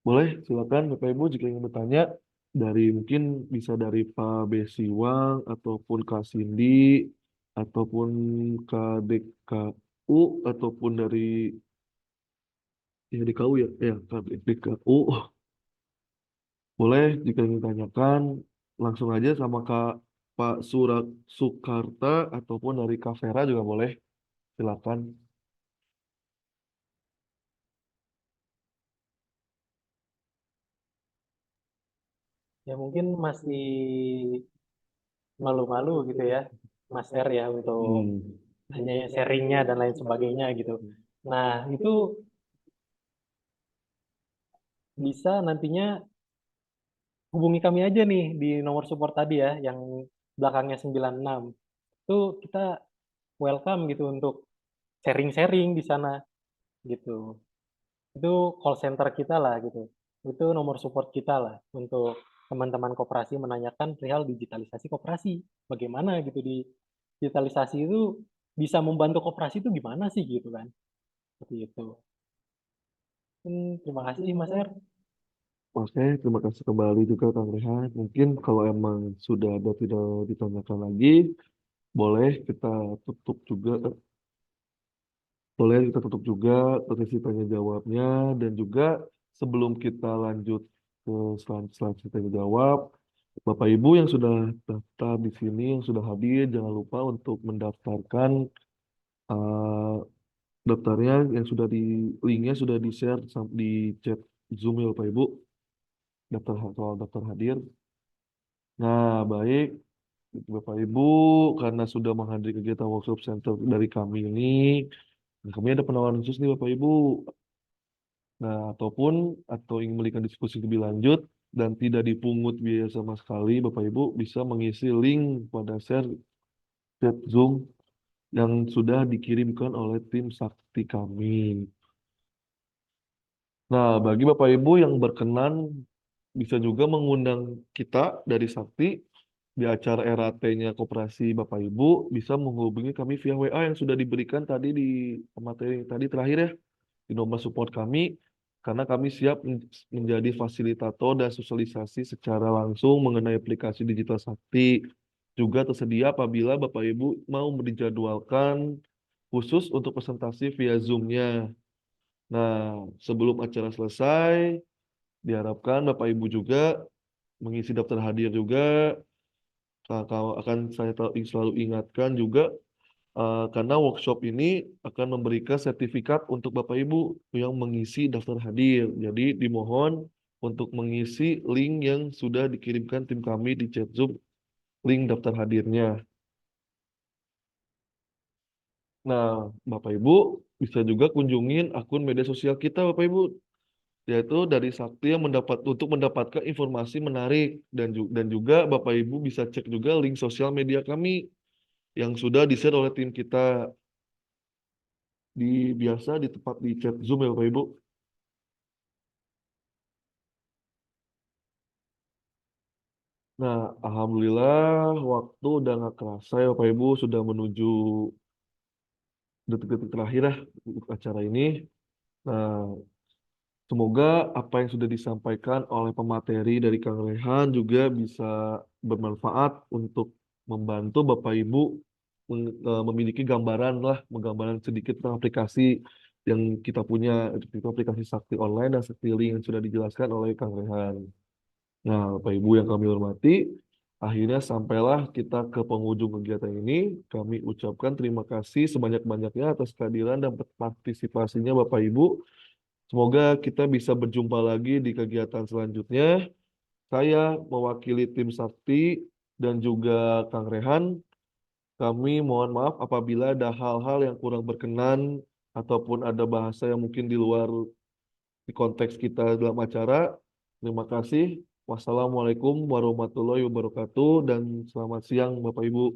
Boleh, silakan Bapak Ibu jika ingin bertanya dari mungkin bisa dari Pak Besiwang ataupun Kak Cindy ataupun Kak DKU ataupun dari ya DKU ya Kak DKU. Boleh jika ingin tanyakan langsung aja sama Kak Pak Surat Sukarta ataupun dari Kak Vera juga boleh. Silakan. Ya mungkin masih malu-malu gitu ya, Mas Er ya untuk hanya sharingnya dan lain sebagainya gitu. Nah itu bisa nantinya hubungi kami aja nih di nomor support tadi ya, yang belakangnya 96. Itu kita welcome gitu untuk sharing-sharing di sana gitu. Itu call center kita lah gitu. Itu nomor support kita lah untuk teman-teman koperasi menanyakan perihal digitalisasi koperasi. Bagaimana gitu di digitalisasi itu bisa membantu koperasi itu gimana sih gitu kan. Seperti itu. Terima kasih Mas Er. Oke, terima kasih kembali juga Kang Rehan. Mungkin kalau emang sudah ada tidak ditanyakan lagi, boleh kita tutup juga, boleh kita tutup juga sesi tanya jawabnya dan juga sebelum kita lanjut ke selanjutnya tanya jawab, Bapak Ibu yang sudah daftar di sini, yang sudah hadir, jangan lupa untuk mendaftarkan eh, daftarnya yang sudah di linknya sudah di share di chat Zoom ya Bapak Ibu, soal daftar hadir. Nah, baik. Bapak Ibu, karena sudah menghadiri kegiatan workshop center dari kami ini, nah, kami ada penawaran khusus nih Bapak Ibu. Nah, atau ingin memberikan diskusi lebih lanjut dan tidak dipungut biaya sama sekali, Bapak Ibu bisa mengisi link pada share chat Zoom yang sudah dikirimkan oleh tim sakti kami. Nah, bagi Bapak Ibu yang berkenan bisa juga mengundang kita dari Sakti di acara RAT-nya Koperasi Bapak Ibu bisa menghubungi kami via WA yang sudah diberikan tadi di materi tadi terakhir ya di nomor support kami karena kami siap menjadi fasilitator dan sosialisasi secara langsung mengenai aplikasi digital Sakti. Juga tersedia apabila Bapak Ibu mau dijadwalkan khusus untuk presentasi via Zoom-nya. Nah, sebelum acara selesai, diharapkan Bapak Ibu juga mengisi daftar hadir juga. Kalau akan saya selalu ingatkan juga karena workshop ini akan memberikan sertifikat untuk Bapak Ibu yang mengisi daftar hadir. Jadi dimohon untuk mengisi link yang sudah dikirimkan tim kami di chat Zoom, link daftar hadirnya. Nah, Bapak Ibu bisa juga kunjungin akun media sosial kita Bapak Ibu, yaitu dari Sakti yang untuk mendapatkan informasi menarik dan juga Bapak Ibu bisa cek juga link sosial media kami yang sudah di-share oleh tim kita biasa di tempat di chat Zoom ya Bapak Ibu. Nah, alhamdulillah waktu udah nggak kerasa ya Bapak Ibu sudah menuju detik-detik terakhir lah untuk acara ini. Nah, semoga apa yang sudah disampaikan oleh pemateri dari Kang Rehan juga bisa bermanfaat untuk membantu Bapak Ibu memiliki gambaran lah, menggambaran sedikit tentang aplikasi yang kita punya, itu aplikasi Sakti Online dan Sakti Link yang sudah dijelaskan oleh Kang Rehan. Nah, Bapak Ibu yang kami hormati, akhirnya sampailah kita ke penghujung kegiatan ini. Kami ucapkan terima kasih sebanyak-banyaknya atas kehadiran dan partisipasinya Bapak Ibu. Semoga kita bisa berjumpa lagi di kegiatan selanjutnya. Saya mewakili tim Sakti dan juga Kang Rehan. Kami mohon maaf apabila ada hal-hal yang kurang berkenan ataupun ada bahasa yang mungkin di luar di konteks kita dalam acara. Terima kasih. Wassalamualaikum warahmatullahi wabarakatuh dan selamat siang Bapak Ibu.